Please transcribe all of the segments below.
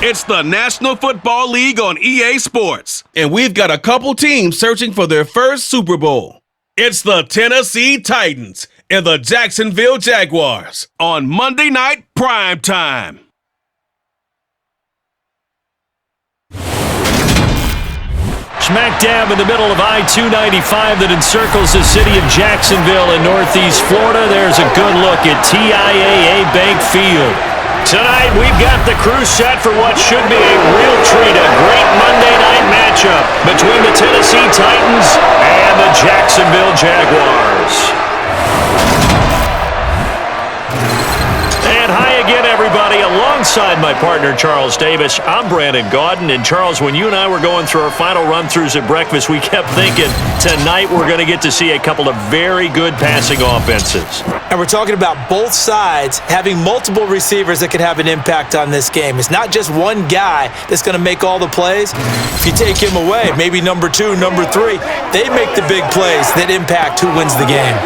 It's the National Football League on EA Sports, and we've got a couple teams searching for their first Super Bowl. It's the Tennessee Titans and the Jacksonville Jaguars on Monday Night Prime Time. Smack dab in the middle of I-295 that encircles the city of Jacksonville in northeast Florida. There's a good look at TIAA Bank Field. Tonight, we've got the crew set for what should be a real treat, a great Monday night matchup between the Tennessee Titans and the Jacksonville Jaguars. And hi again, everybody. Alongside my partner, Charles Davis, I'm Brandon Gaudin. And Charles, when you and I were going through our final run-throughs at breakfast, we kept thinking tonight we're going to get to see a couple of very good passing offenses. And we're talking about both sides having multiple receivers that can have an impact on this game. It's not just one guy that's going to make all the plays. If you take him away, maybe number 2, number 3, they make the big plays that impact who wins the game.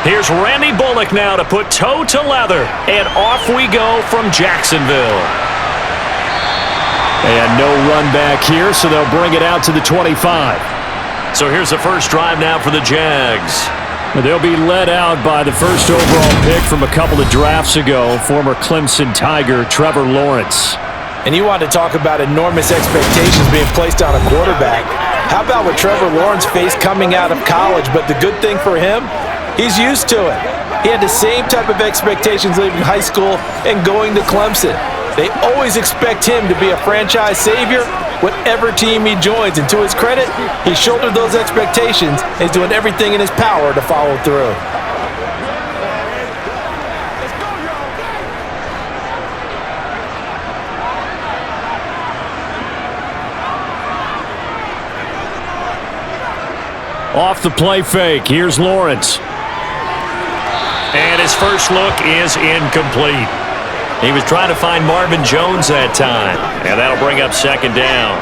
Here's Randy Bullock now to put toe to leather, and off we go from Jacksonville. And no run back here, so they'll bring it out to the 25. So here's the first drive now for the Jags. They'll be led out by the first overall pick from a couple of drafts ago, former Clemson Tiger Trevor Lawrence. And you want to talk about enormous expectations being placed on a quarterback. How about what Trevor Lawrence faced coming out of college? But the good thing for him, he's used to it. He had the same type of expectations leaving high school and going to Clemson. They always expect him to be a franchise savior, whatever team he joins. And to his credit, he shouldered those expectations and is doing everything in his power to follow through. Off the play fake, here's Lawrence. And his first look is incomplete. He was trying to find Marvin Jones that time, and that'll bring up second down.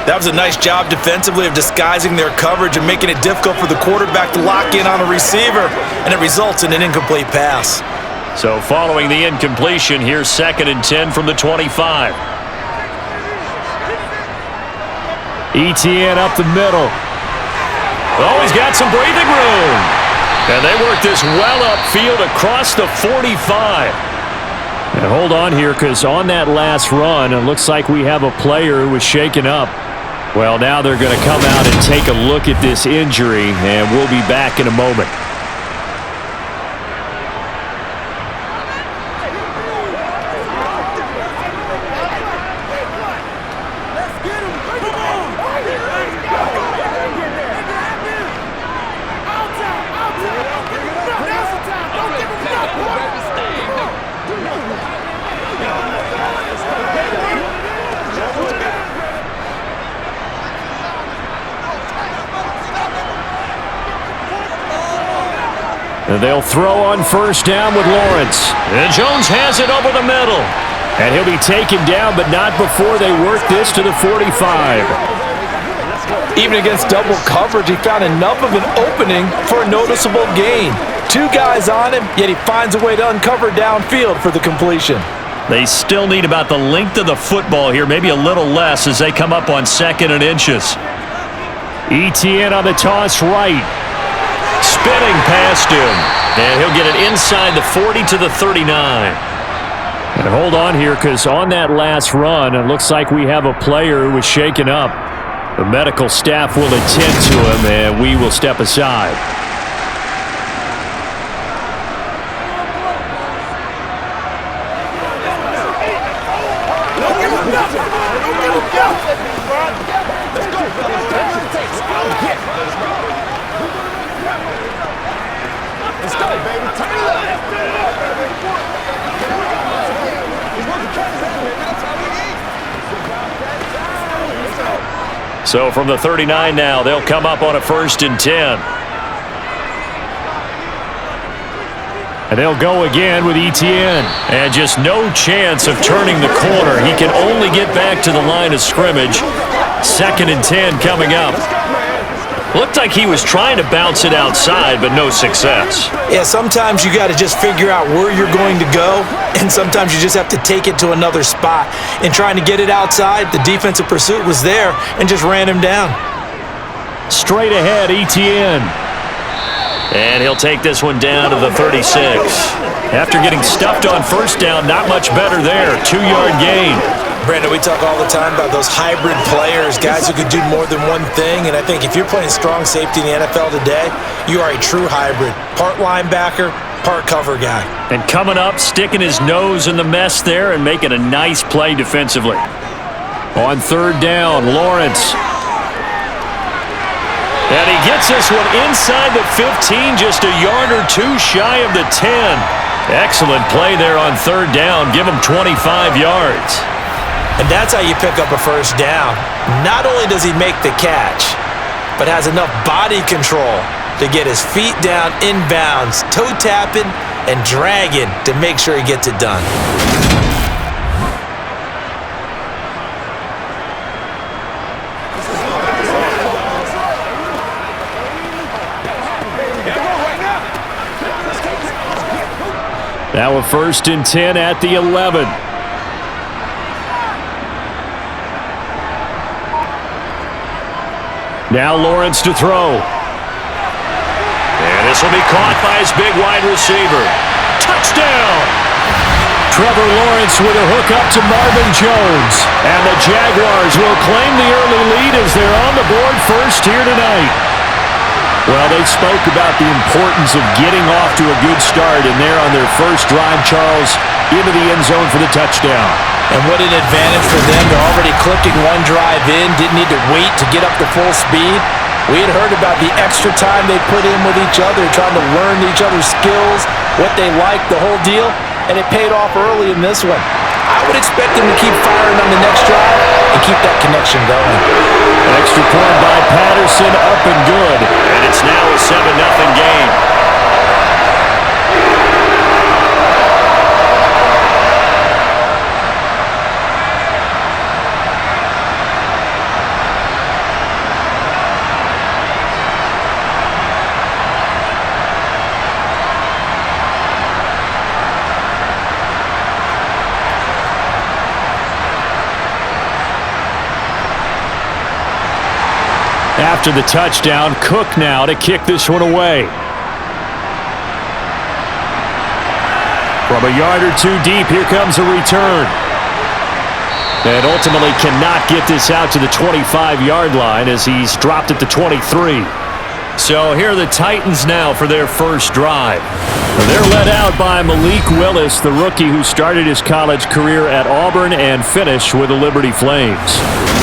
That was a nice job defensively of disguising their coverage and making it difficult for the quarterback to lock in on a receiver, and it results in an incomplete pass. So following the incompletion, here's 2nd and 10 from the 25. Etienne up the middle. Oh, he's got some breathing room. And they work this well upfield across the 45. And hold on here, because on that last run, it looks like we have a player who was shaken up. Well, now they're going to come out and take a look at this injury, and we'll be back in a moment. And they'll throw on first down with Lawrence. And Jones has it over the middle. And he'll be taken down, but not before they work this to the 45. Even against double coverage, he found enough of an opening for a noticeable gain. 2 guys on him, yet he finds a way to uncover downfield for the completion. They still need about the length of the football here, maybe a little less as they come up on 2nd and inches. Etienne on the toss right. Spinning past him, and he'll get it inside the 40 to the 39. And hold on here, because on that last run, it looks like we have a player who was shaken up. The medical staff will attend to him, and we will step aside. So from the 39 now, they'll come up on a 1st and 10. And they'll go again with Etienne. And just no chance of turning the corner. He can only get back to the line of scrimmage. 2nd and 10 coming up. Looked like he was trying to bounce it outside, but no success. Yeah, sometimes you got to just figure out where you're going to go, and sometimes you just have to take it to another spot. And trying to get it outside, the defensive pursuit was there and just ran him down. Straight ahead, Etienne. And he'll take this one down to the 36. After getting stuffed on 1st down, not much better there. 2-yard gain. Brandon, we talk all the time about those hybrid players, guys who could do more than one thing. And I think if you're playing strong safety in the NFL today, you are a true hybrid. Part linebacker, part cover guy. And coming up, sticking his nose in the mess there and making a nice play defensively. On 3rd down, Lawrence. And he gets this one inside the 15, just a yard or two shy of the 10. Excellent play there on 3rd down. Give him 25 yards. And that's how you pick up a 1st down. Not only does he make the catch, but has enough body control to get his feet down inbounds, toe tapping and dragging to make sure he gets it done. Now a 1st and 10 at the 11. Now Lawrence to throw. And this will be caught by his big wide receiver. Touchdown! Trevor Lawrence with a hook up to Marvin Jones. And the Jaguars will claim the early lead as they're on the board first here tonight. Well, they spoke about the importance of getting off to a good start, and they're on their first drive, Charles, into the end zone for the touchdown. And what an advantage for them. They're already clicking one drive in, didn't need to wait to get up to full speed. We had heard about the extra time they put in with each other, trying to learn each other's skills, what they liked, the whole deal, and it paid off early in this one. I would expect them to keep firing on the next drive and keep that connection going. An extra point by Patterson, up and good. And it's now a 7-0 game. After the touchdown, Cook now to kick this one away. From a yard or two deep, here comes a return. And ultimately cannot get this out to the 25-yard line as he's dropped at the 23. So here are the Titans now for their first drive. They're led out by Malik Willis, the rookie who started his college career at Auburn and finished with the Liberty Flames.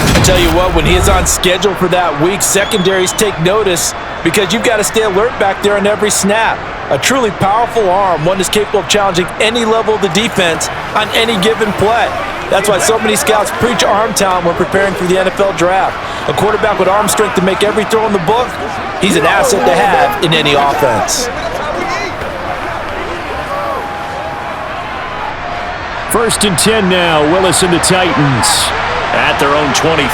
I tell you what, when he is on schedule for that week, secondaries take notice because you've got to stay alert back there on every snap. A truly powerful arm, one that's capable of challenging any level of the defense on any given play. That's why so many scouts preach arm talent when preparing for the NFL draft. A quarterback with arm strength to make every throw in the book, he's an asset to have in any offense. 1st and 10 now, Willis and the Titans at their own 23.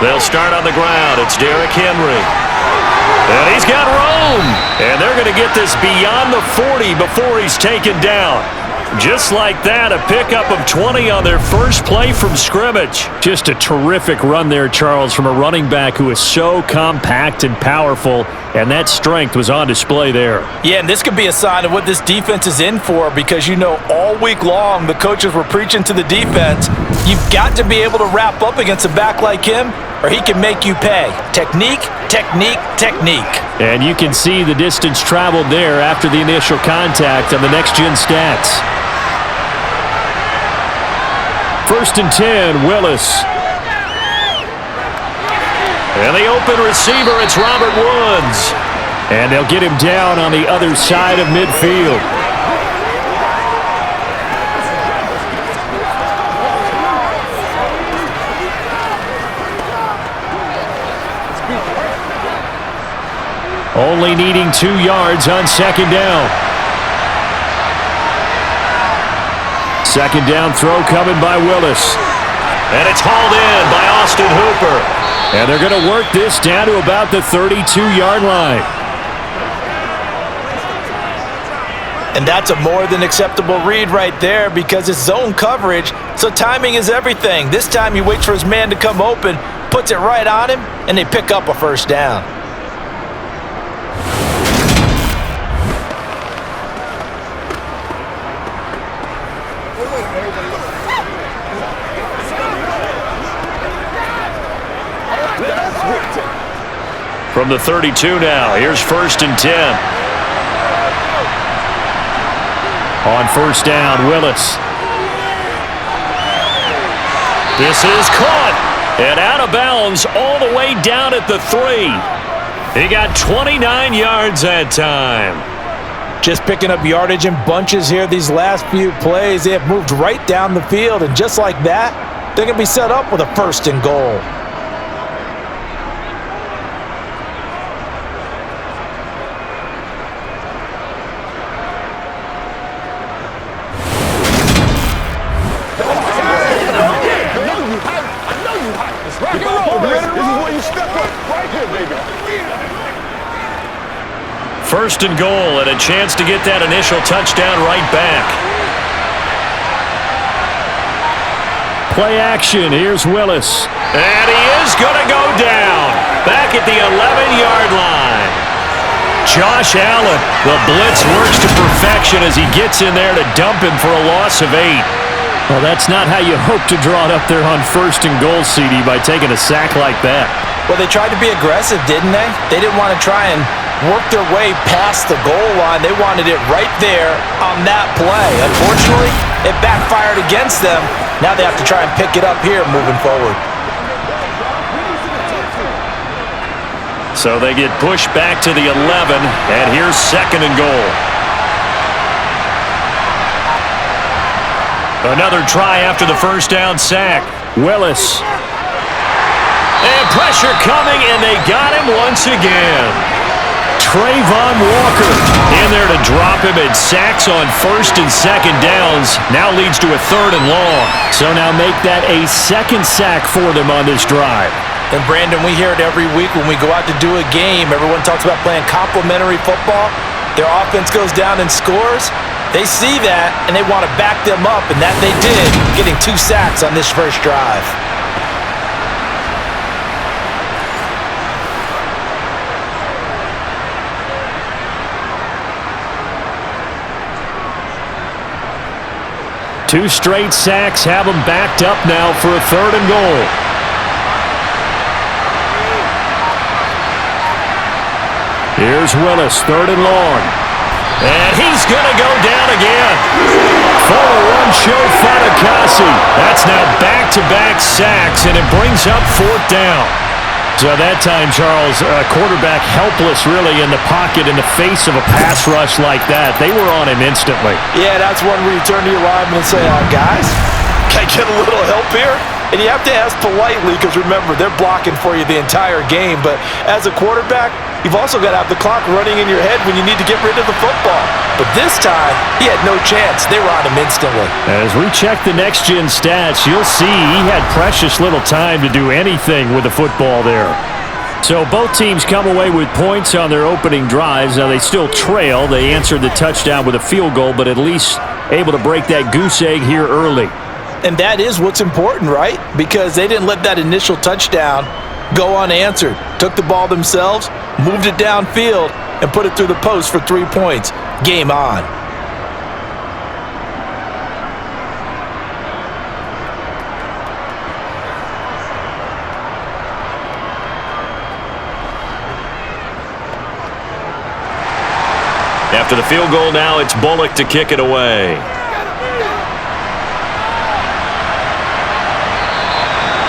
They'll start on the ground. It's Derrick Henry. And he's got room. And they're going to get this beyond the 40 before he's taken down. Just like that, a pickup of 20 on their first play from scrimmage. Just a terrific run there, Charles, from a running back who is so compact and powerful, and that strength was on display there. Yeah, and this could be a sign of what this defense is in for because, you know, all week long the coaches were preaching to the defense, you've got to be able to wrap up against a back like him or he can make you pay. Technique, technique, technique. And you can see the distance traveled there after the initial contact on the next-gen stats. 1st and 10, Willis. And the open receiver, it's Robert Woods. And they'll get him down on the other side of midfield. Only needing 2 yards on second down. Second down throw coming by Willis. And it's hauled in by Austin Hooper. And they're going to work this down to about the 32-yard line. And that's a more than acceptable read right there because it's zone coverage, so timing is everything. This time he waits for his man to come open, puts it right on him, and they pick up a first down. From the 32 now, here's 1st and 10. On first down, Willis. This is caught and out of bounds all the way down at the 3. He got 29 yards that time. Just picking up yardage in bunches here these last few plays. They have moved right down the field, and just like that, they're going to be set up with a 1st and goal. First and goal and a chance to get that initial touchdown right back. Play action. Here's Willis. And he is going to go down. Back at the 11-yard line. Josh Allen. The blitz works to perfection as he gets in there to dump him for a loss of 8. Well, that's not how you hope to draw it up there on 1st and goal, CD, by taking a sack like that. Well, they tried to be aggressive, didn't they? They didn't want to try and work their way past the goal line. They wanted it right there on that play. Unfortunately, it backfired against them. Now they have to try and pick it up here moving forward. So they get pushed back to the 11, and here's 2nd and goal. Another try after the first down sack. Willis. And pressure coming, and they got him once again. Trayvon Walker in there to drop him, and sacks on 1st and 2nd downs now leads to a 3rd and long. So now make that a 2nd sack for them on this drive. And Brandon, we hear it every week when we go out to do a game. Everyone talks about playing complementary football. Their offense goes down and scores. They see that, and they want to back them up, and that they did, getting 2 sacks on this first drive. Two straight sacks have them backed up now for a 3rd and goal. Here's Willis, 3rd and long. And he's going to go down again. 4-1 show Fatukasi. That's now back-to-back sacks, and it brings up 4th down. So that time, Charles, quarterback helpless really in the pocket in the face of a pass rush like that. They were on him instantly. Yeah, that's one where you turn to your lineman and say, guys, can I get a little help here? And you have to ask politely because, remember, they're blocking for you the entire game. But as a quarterback, you've also got to have the clock running in your head when you need to get rid of the football. But this time, he had no chance. They were on him instantly. As we check the next-gen stats, you'll see he had precious little time to do anything with the football there. So both teams come away with points on their opening drives. Now they still trail. They answered the touchdown with a field goal, but at least able to break that goose egg here early. And that is what's important, right? Because they didn't let that initial touchdown go unanswered. Took the ball themselves, moved it downfield, and put it through the post for 3 points. Game on. After the field goal now, it's Bullock to kick it away.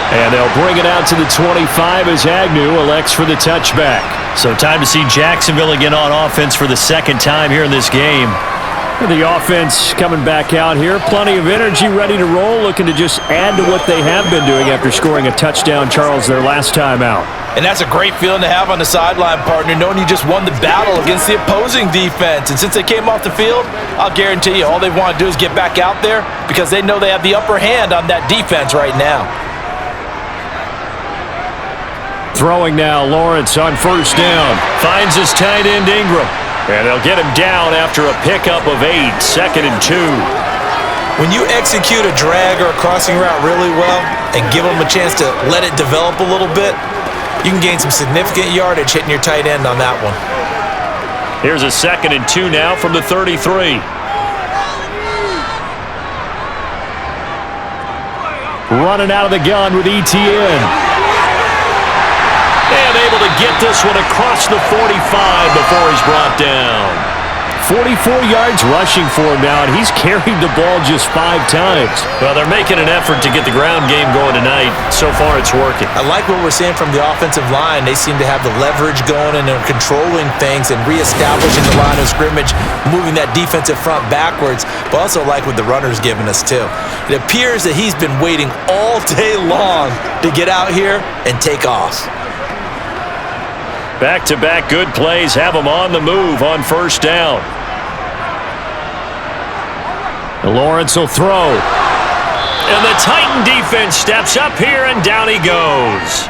And they'll bring it out to the 25 as Agnew elects for the touchback. So time to see Jacksonville again on offense for the 2nd time here in this game. The offense coming back out here. Plenty of energy, ready to roll, looking to just add to what they have been doing after scoring a touchdown, Charles, their last time out. And that's a great feeling to have on the sideline, partner, knowing you just won the battle against the opposing defense. And since they came off the field, I'll guarantee you all they want to do is get back out there because they know they have the upper hand on that defense right now. Throwing now, Lawrence on first down. Finds his tight end, Ingram. And they'll get him down after a pickup of 8, 2nd and 2. When you execute a drag or a crossing route really well and give them a chance to let it develop a little bit, you can gain some significant yardage hitting your tight end on that one. Here's a 2nd and 2 now from the 33. Running out of the gun with ETN. And able to get this one across the 45 before he's brought down. 44 yards rushing for him now, and he's carried the ball just 5 times. Well, they're making an effort to get the ground game going tonight. So far, it's working. I like what we're seeing from the offensive line. They seem to have the leverage going, and they're controlling things and reestablishing the line of scrimmage, moving that defensive front backwards, but also like what the runner's giving us, too. It appears that he's been waiting all day long to get out here and take off. Back-to-back good plays have him on the move on first down. Lawrence will throw. And the Titan defense steps up here, and down he goes.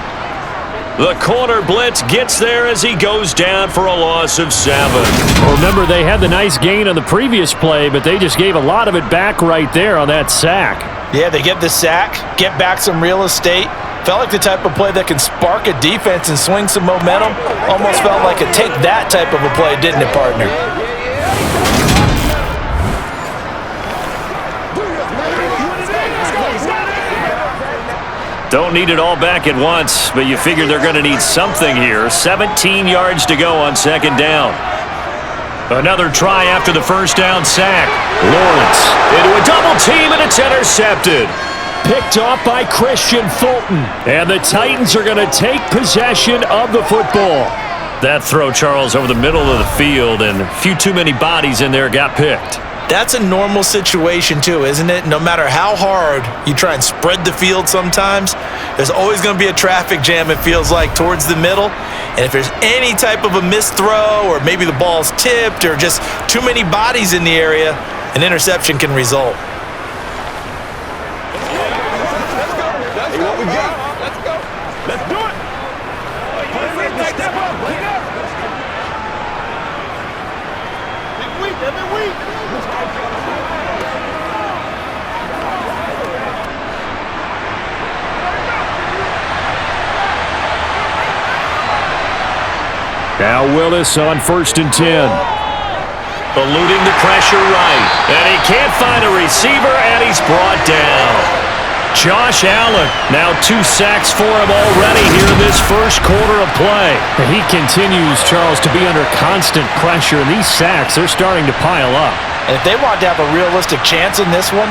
The corner blitz gets there as he goes down for a loss of 7. Well, remember, they had the nice gain on the previous play, but they just gave a lot of it back right there on that sack. Yeah, they get the sack, get back some real estate. Felt like the type of play that can spark a defense and swing some momentum. Almost felt like a take that type of a play, didn't it, partner? Don't need it all back at once, but you figure they're going to need something here. 17 yards to go on 2nd down. Another try after the first down sack. Lawrence into a double team, and it's intercepted. Picked off by Christian Fulton. And the Titans are going to take possession of the football. That throw, Charles, over the middle of the field, and a few too many bodies in there got picked. That's a normal situation too, isn't it? No matter how hard you try and spread the field sometimes, there's always going to be a traffic jam, it feels like, towards the middle. And if there's any type of a missed throw, or maybe the ball's tipped, or just too many bodies in the area, an interception can result. Now Willis on 1st and 10. Eluding the pressure right. And he can't find a receiver, and he's brought down. Josh Allen, now 2 sacks for him already here in this first quarter of play. He continues, Charles, to be under constant pressure, and these sacks are starting to pile up. And if they want to have a realistic chance in this one,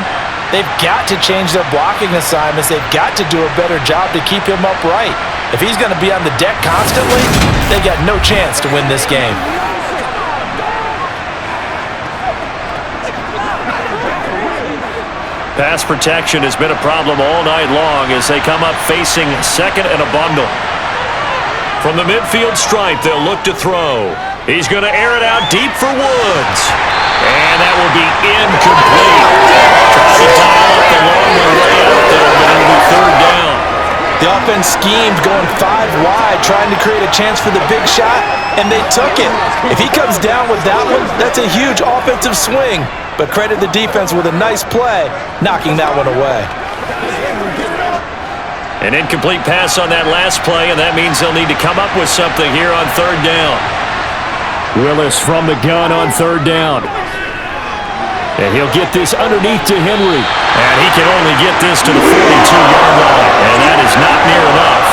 they've got to change their blocking assignments. They've got to do a better job to keep him upright. If he's going to be on the deck constantly, they got no chance to win this game. Pass protection has been a problem all night long as they come up facing 2nd and a bundle. From the midfield stripe, they'll look to throw. He's going to air it out deep for Woods. And that will be incomplete. Trying to dial up the long way out there, but it'll be 3rd down. The offense schemed going 5 wide, trying to create a chance for the big shot, and they took it. If he comes down with that one, that's a huge offensive swing. But credit the defense with a nice play, knocking that one away. An incomplete pass on that last play, and that means they'll need to come up with something here on 3rd down. Willis from the gun on 3rd down. And he'll get this underneath to Henry. And he can only get this to the 42-yard line, and that is not near enough.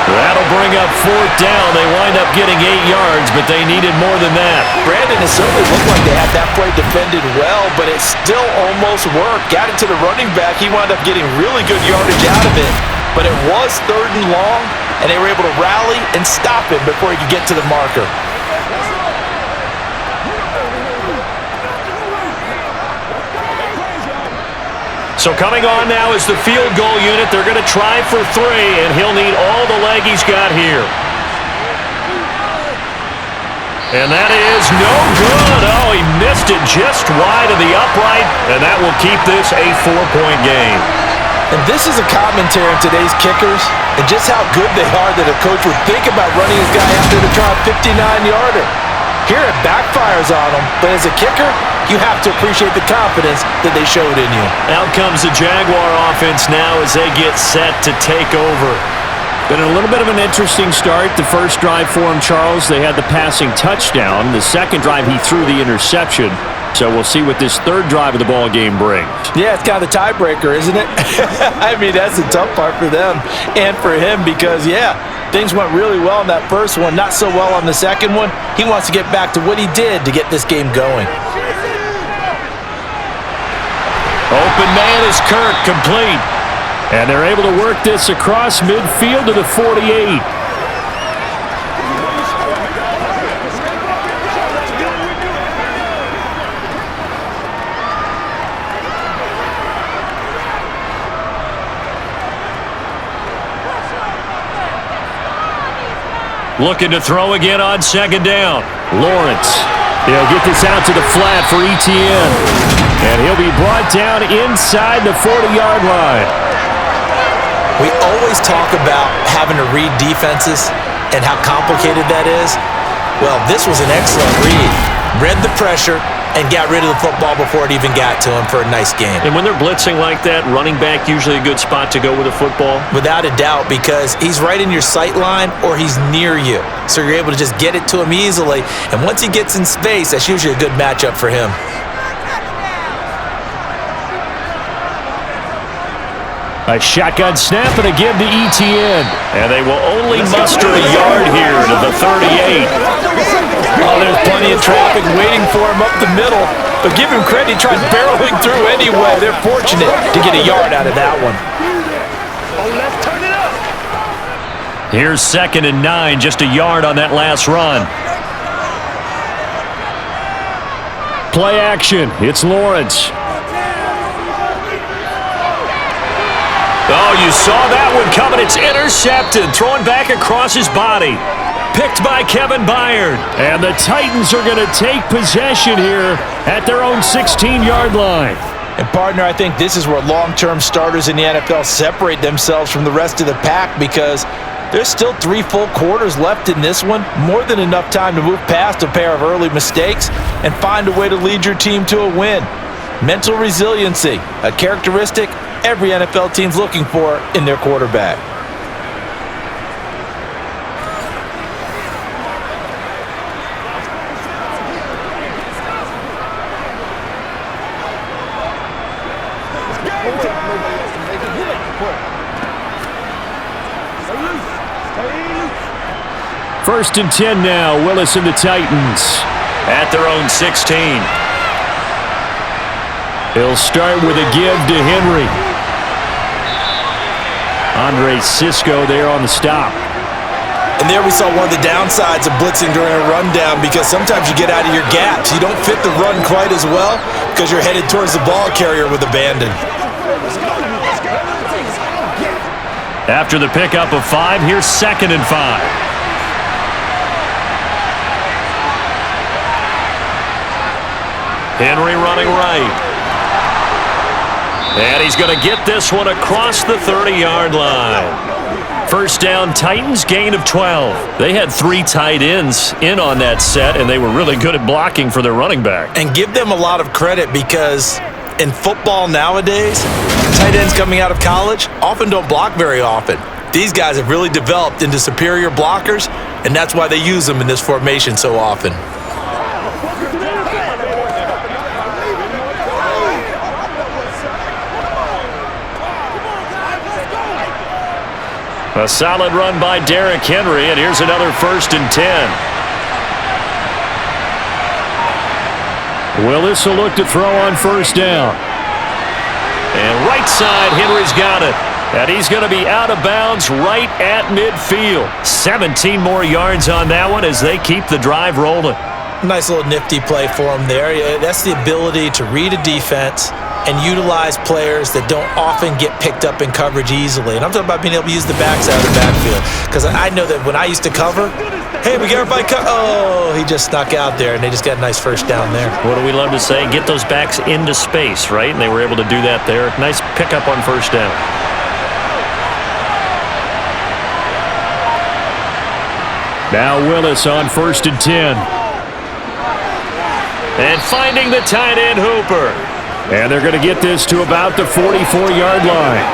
That'll bring up 4th down. They wind up getting 8 yards, but they needed more than that. Brandon, it certainly looked like they had that play defended well, but it still almost worked. Got it to the running back. He wound up getting really good yardage out of it, but it was 3rd and long, and they were able to rally and stop him before he could get to the marker. So coming on now is the field goal unit. They're going to try for 3, and he'll need all the leg he's got here. And that is no good. Oh, he missed it just wide of the upright, and that will keep this a 4-point game. And this is a commentary on today's kickers and just how good they are that a coach would think about running his guy out there to try a 59-yarder. Here it backfires on him, but as a kicker, you have to appreciate the confidence that they showed in you. Out comes the Jaguar offense now as they get set to take over. Been a little bit of an interesting start. The first drive for him, Charles, they had the passing touchdown. The second drive, he threw the interception. So we'll see what this third drive of the ball game brings. Yeah, it's kind of the tiebreaker, isn't it? I mean, that's the tough part for them and for him because, yeah, things went really well in that first one, not so well on the second one. He wants to get back to what he did to get this game going. Open man is Kirk, complete. And they're able to work this across midfield to the 48. Looking to throw again on second down. Lawrence. He'll get this out to the flat for ETN. And he'll be brought down inside the 40-yard line. We always talk about having to read defenses and how complicated that is. Well, this was an excellent read. Read the pressure and got rid of the football before it even got to him for a nice game. And when they're blitzing like that, running back usually a good spot to go with a football? Without a doubt, because he's right in your sight line or he's near you. So you're able to just get it to him easily. And once he gets in space, that's usually a good matchup for him. A shotgun snap and a give to ETN. And they will only muster a yard here to the 38. Oh, there's plenty of traffic waiting for him up the middle. But give him credit, he tried barreling through anyway. They're fortunate to get a yard out of that one. Here's 2nd and 9, just a yard on that last run. Play action. It's Lawrence. Oh, you saw that one coming. It's intercepted. Thrown back across his body. Picked by Kevin Byard. And the Titans are going to take possession here at their own 16-yard line. And, partner, I think this is where long-term starters in the NFL separate themselves from the rest of the pack because there's still 3 full quarters left in this one. More than enough time to move past a pair of early mistakes and find a way to lead your team to a win. Mental resiliency, a characteristic every NFL team's looking for in their quarterback. First and 10 now. Willis and the Titans at their own 16. He'll start with a give to Henry. Andre Cisco there on the stop. And there we saw one of the downsides of blitzing during a rundown because sometimes you get out of your gaps. You don't fit the run quite as well because you're headed towards the ball carrier with abandon. After the pickup of 5, here's 2nd and 5. Henry running right. And he's going to get this one across the 30-yard line. First down, Titans, gain of 12. They had 3 tight ends in on that set, and they were really good at blocking for their running back. And give them a lot of credit because in football nowadays, tight ends coming out of college often don't block very often. These guys have really developed into superior blockers, and that's why they use them in this formation so often. A solid run by Derrick Henry, and here's another 1st and 10. Willis will look to throw on 1st down. And right side, Henry's got it. And he's going to be out of bounds right at midfield. 17 more yards on that one as they keep the drive rolling. Nice little nifty play for him there. That's the ability to read a defense and utilize players that don't often get picked up in coverage easily. And I'm talking about being able to use the backside of the backfield. Because I know that when I used to cover, hey, we got everybody oh, he just snuck out there, and they just got a nice first down there. What do we love to say? Get those backs into space, right? And they were able to do that there. Nice pickup on first down. Now Willis on 1st and 10. And finding the tight end Hooper. And they're going to get this to about the 44-yard line.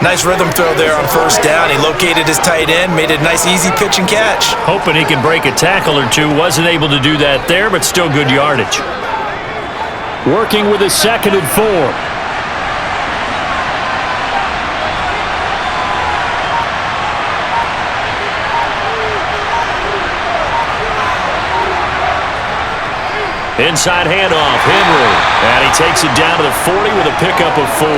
Nice rhythm throw there on first down. He located his tight end, made it a nice easy pitch and catch. Hoping he can break a tackle or two. Wasn't able to do that there, but still good yardage. Working with a 2nd and 4. Inside handoff, Henry. And he takes it down to the 40 with a pickup of 4.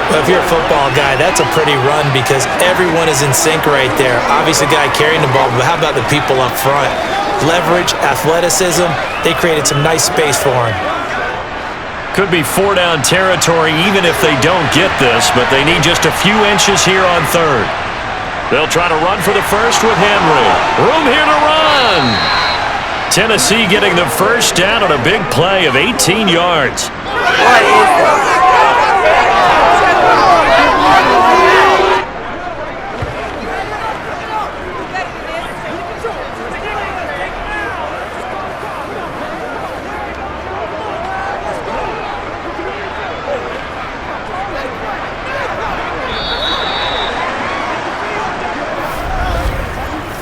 Well, if you're a football guy, that's a pretty run because everyone is in sync right there. Obviously, the guy carrying the ball, but how about the people up front? Leverage, athleticism, they created some nice space for him. Could be 4-down territory even if they don't get this, but they need just a few inches here on 3rd. They'll try to run for the first with Henry. Room here to run. Tennessee getting the first down on a big play of 18 yards. What is this?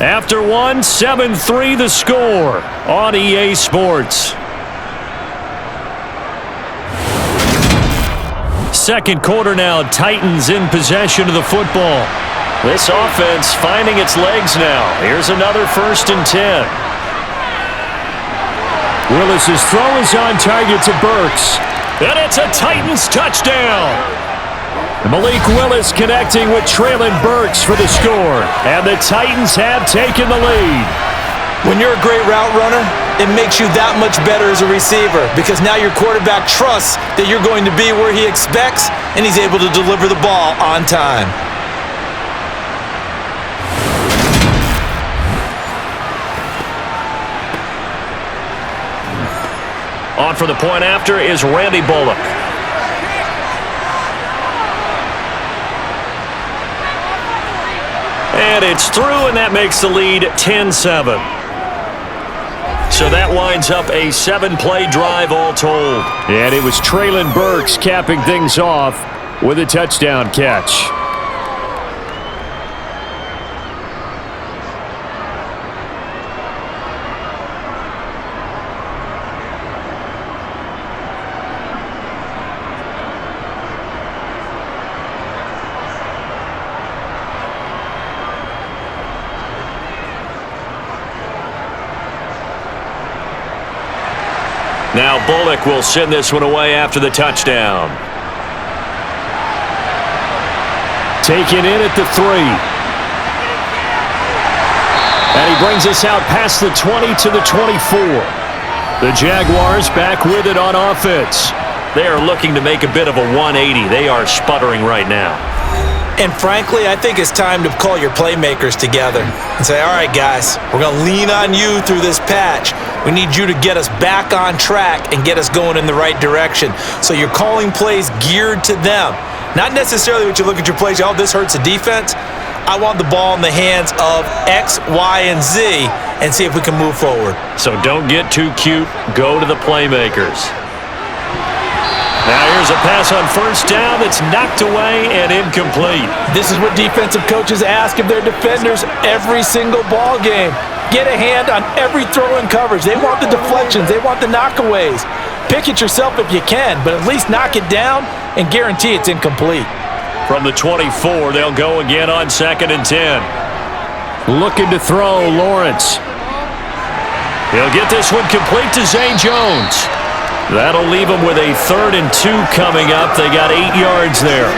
After 7-3 the score on EA Sports. Second quarter now, Titans in possession of the football. This offense finding its legs now. Here's another 1st and 10. Willis's throw is on target to Burks. And it's a Titans touchdown. Malik Willis connecting with Traylon Burks for the score. And the Titans have taken the lead. When you're a great route runner, it makes you that much better as a receiver because now your quarterback trusts that you're going to be where he expects and he's able to deliver the ball on time. On for the point after is Randy Bullock. And it's through, and that makes the lead 10-7. So that winds up a 7-play drive all told. And it was Traylon Burks capping things off with a touchdown catch. Now Bullock will send this one away after the touchdown. Taken in at the 3. And he brings us out past the 20 to the 24. The Jaguars back with it on offense. They are looking to make a bit of a 180. They are sputtering right now. And frankly, I think it's time to call your playmakers together and say, all right, guys, we're going to lean on you through this patch. We need you to get us back on track and get us going in the right direction. So you're calling plays geared to them. Not necessarily what you look at your plays, oh, this hurts the defense. I want the ball in the hands of X, Y, and Z and see if we can move forward. So don't get too cute. Go to the playmakers. Now here's a pass on first down that's knocked away and incomplete. This is what defensive coaches ask of their defenders every single ball game. Get a hand on every throw in coverage. They want the deflections. They want the knockaways. Pick it yourself if you can, but at least knock it down and guarantee it's incomplete. From the 24, they'll go again on 2nd and 10. Looking to throw, Lawrence. He'll get this one complete to Zay Jones. That'll leave them with a 3rd and 2 coming up. They got 8 yards there.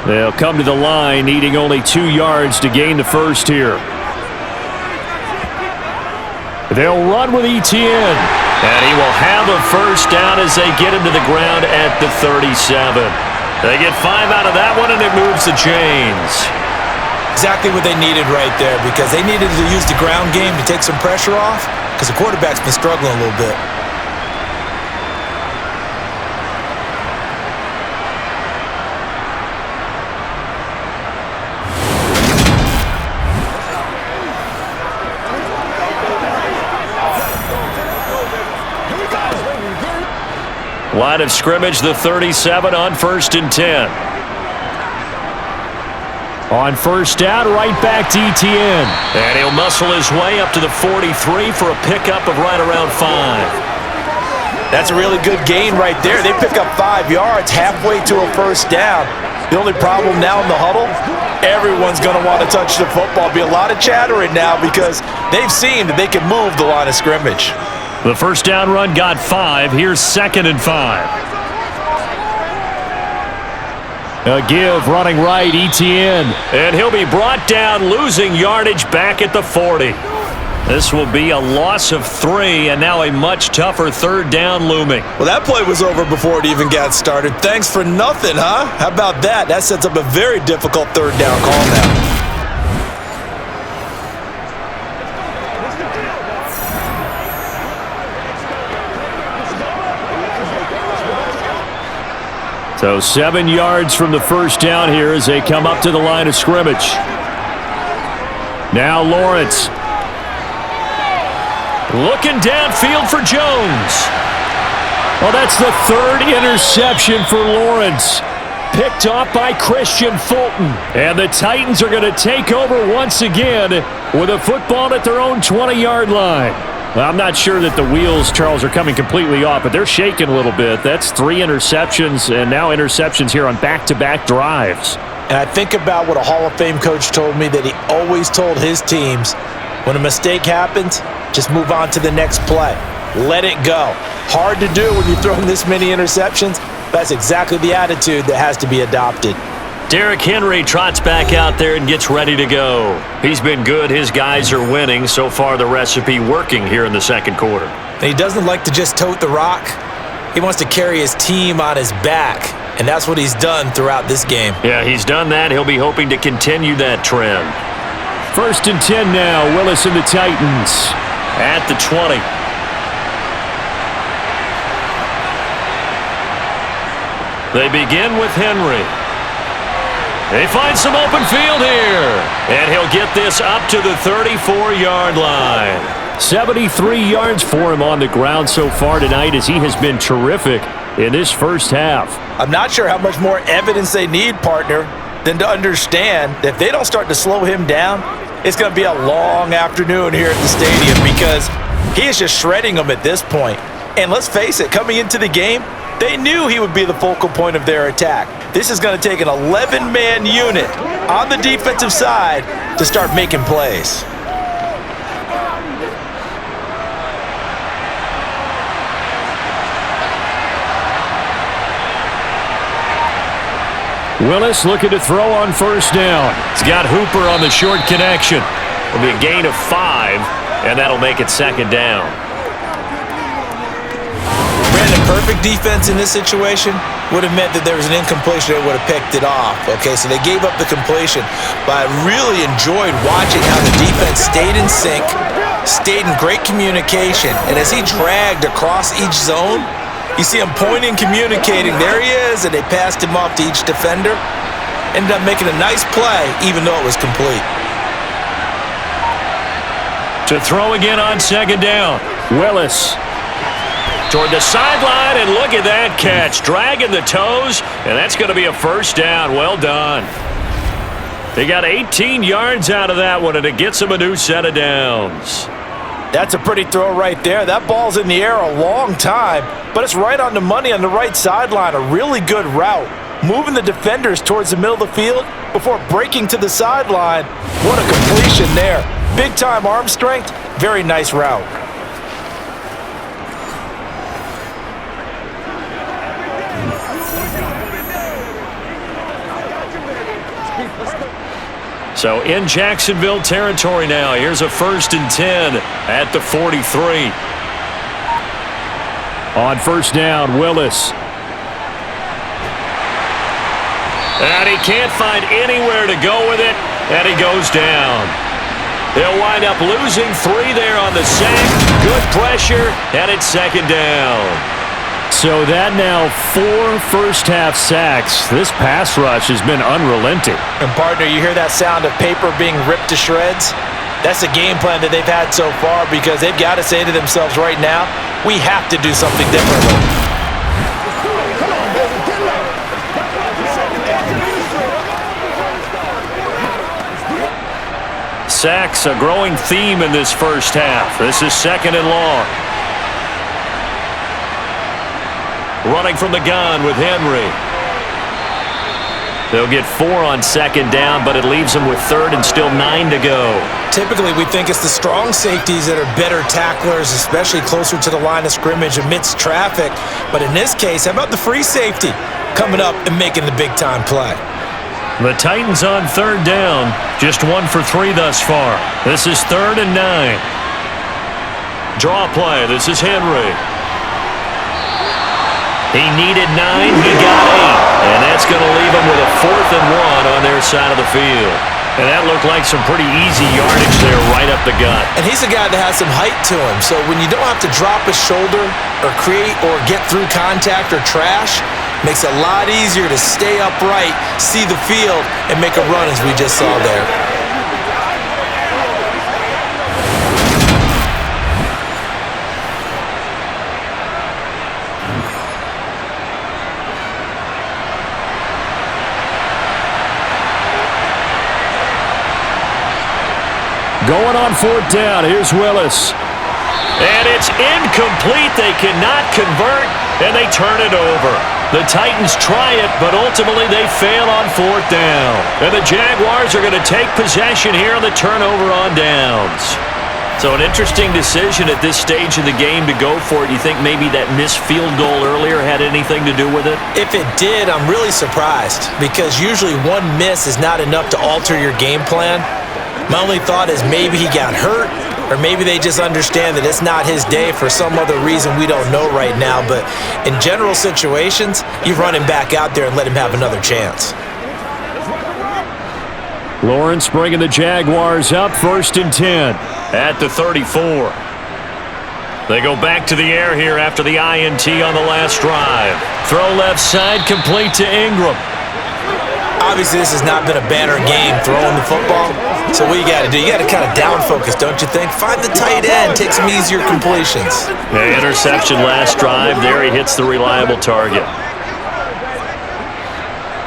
They'll come to the line, needing only 2 yards to gain the first here. They'll run with Etienne. And he will have a first down as they get him to the ground at the 37. They get 5 out of that one, and it moves the chains. Exactly what they needed right there, because they needed to use the ground game to take some pressure off, because the quarterback's been struggling a little bit. Line of scrimmage, the 37 on 1st and 10. On first down, right back to Etienne. And he'll muscle his way up to the 43 for a pickup of right around 5. That's a really good gain right there. They pick up 5 yards halfway to a first down. The only problem now in the huddle, everyone's going to want to touch the football. Be a lot of chattering now because they've seen that they can move the line of scrimmage. The first down run got 5. Here's 2nd and 5. A give running right, Etienne. And he'll be brought down, losing yardage back at the 40. This will be a loss of 3, and now a much tougher 3rd down looming. Well, that play was over before it even got started. Thanks for nothing, huh? How about that? That sets up a very difficult 3rd down call now. So 7 yards from the first down here as they come up to the line of scrimmage. Now Lawrence. Looking downfield for Jones. Well, that's the 3rd interception for Lawrence. Picked off by Christian Fulton. And the Titans are going to take over once again with a football at their own 20-yard line. Well, I'm not sure that the wheels, Charles, are coming completely off, but they're shaking a little bit. That's 3 interceptions, and now interceptions here on back-to-back drives. And I think about what a Hall of Fame coach told me, that he always told his teams, when a mistake happens, just move on to the next play. Let it go. Hard to do when you're throwing this many interceptions. That's exactly the attitude that has to be adopted. Derrick Henry trots back out there and gets ready to go. He's been good. His guys are winning. So far, the recipe working here in the 2nd quarter. And he doesn't like to just tote the rock. He wants to carry his team on his back, and that's what he's done throughout this game. Yeah, he's done that. He'll be hoping to continue that trend. 1st and 10 now. Willis and the Titans at the 20. They begin with Henry. They find some open field here. And he'll get this up to the 34-yard line. 73 yards for him on the ground so far tonight, as he has been terrific in this first half. I'm not sure how much more evidence they need, partner, than to understand that if they don't start to slow him down, it's going to be a long afternoon here at the stadium, because he is just shredding them at this point. And let's face it, coming into the game, they knew he would be the focal point of their attack. This is going to take an 11-man unit on the defensive side to start making plays. Willis looking to throw on first down. He's got Hooper on the short connection. It'll be a gain of 5, and that'll make it 2nd down. Perfect defense in this situation would have meant that there was an incompletion that would have picked it off. Okay, so they gave up the completion, but I really enjoyed watching how the defense stayed in sync, stayed in great communication, and as he dragged across each zone, you see him pointing, communicating. There he is, and they passed him off to each defender. Ended up making a nice play, even though it was complete. To throw again on 2nd down, Willis. Toward the sideline, and look at that catch. Dragging the toes, and that's going to be a first down. Well done. They got 18 yards out of that one, and it gets them a new set of downs. That's a pretty throw right there. That ball's in the air a long time, but it's right on the money on the right sideline. A really good route. Moving the defenders towards the middle of the field before breaking to the sideline. What a completion there. Big-time arm strength. Very nice route. So in Jacksonville territory now. Here's a 1st and 10 at the 43. On first down, Willis. And he can't find anywhere to go with it, and he goes down. They'll wind up losing 3 there on the sack. Good pressure, and it's 2nd down. So that now 4 first-half sacks. This pass rush has been unrelenting. And, partner, you hear that sound of paper being ripped to shreds? That's the game plan that they've had so far because they've got to say to themselves right now, we have to do something differently. Sacks, a growing theme in this first half. This is 2nd and long. Running from the gun with Henry. They'll get 4 on 2nd down, but it leaves them with 3rd and still 9 to go. Typically, we think it's the strong safeties that are better tacklers, especially closer to the line of scrimmage amidst traffic. But in this case, how about the free safety coming up and making the big-time play? The Titans on 3rd down, just 1 for 3 thus far. This is 3rd and 9. Draw play, this is Henry. He needed 9, he got 8. And that's going to leave him with a 4th and 1 on their side of the field. And that looked like some pretty easy yardage there right up the gut. And he's a guy that has some height to him, so when you don't have to drop a shoulder or create or get through contact or trash, makes it a lot easier to stay upright, see the field, and make a run as we just saw there. Going on 4th down, here's Willis. And it's incomplete. They cannot convert, and they turn it over. The Titans try it, but ultimately they fail on 4th down. And the Jaguars are going to take possession here on the turnover on downs. So an interesting decision at this stage of the game to go for it. You think maybe that missed field goal earlier had anything to do with it? If it did, I'm really surprised because usually one miss is not enough to alter your game plan. My only thought is maybe he got hurt, or maybe they just understand that it's not his day for some other reason we don't know right now. But in general situations, you run him back out there and let him have another chance. Lawrence bringing the Jaguars up, 1st and 10. At the 34. They go back to the air here after the INT on the last drive. Throw left side, complete to Ingram. Obviously, this has not been a banner game throwing the football. So what you got to do, you got to kind of down focus, don't you think? Find the tight end, take some easier completions. The interception last drive. There he hits the reliable target.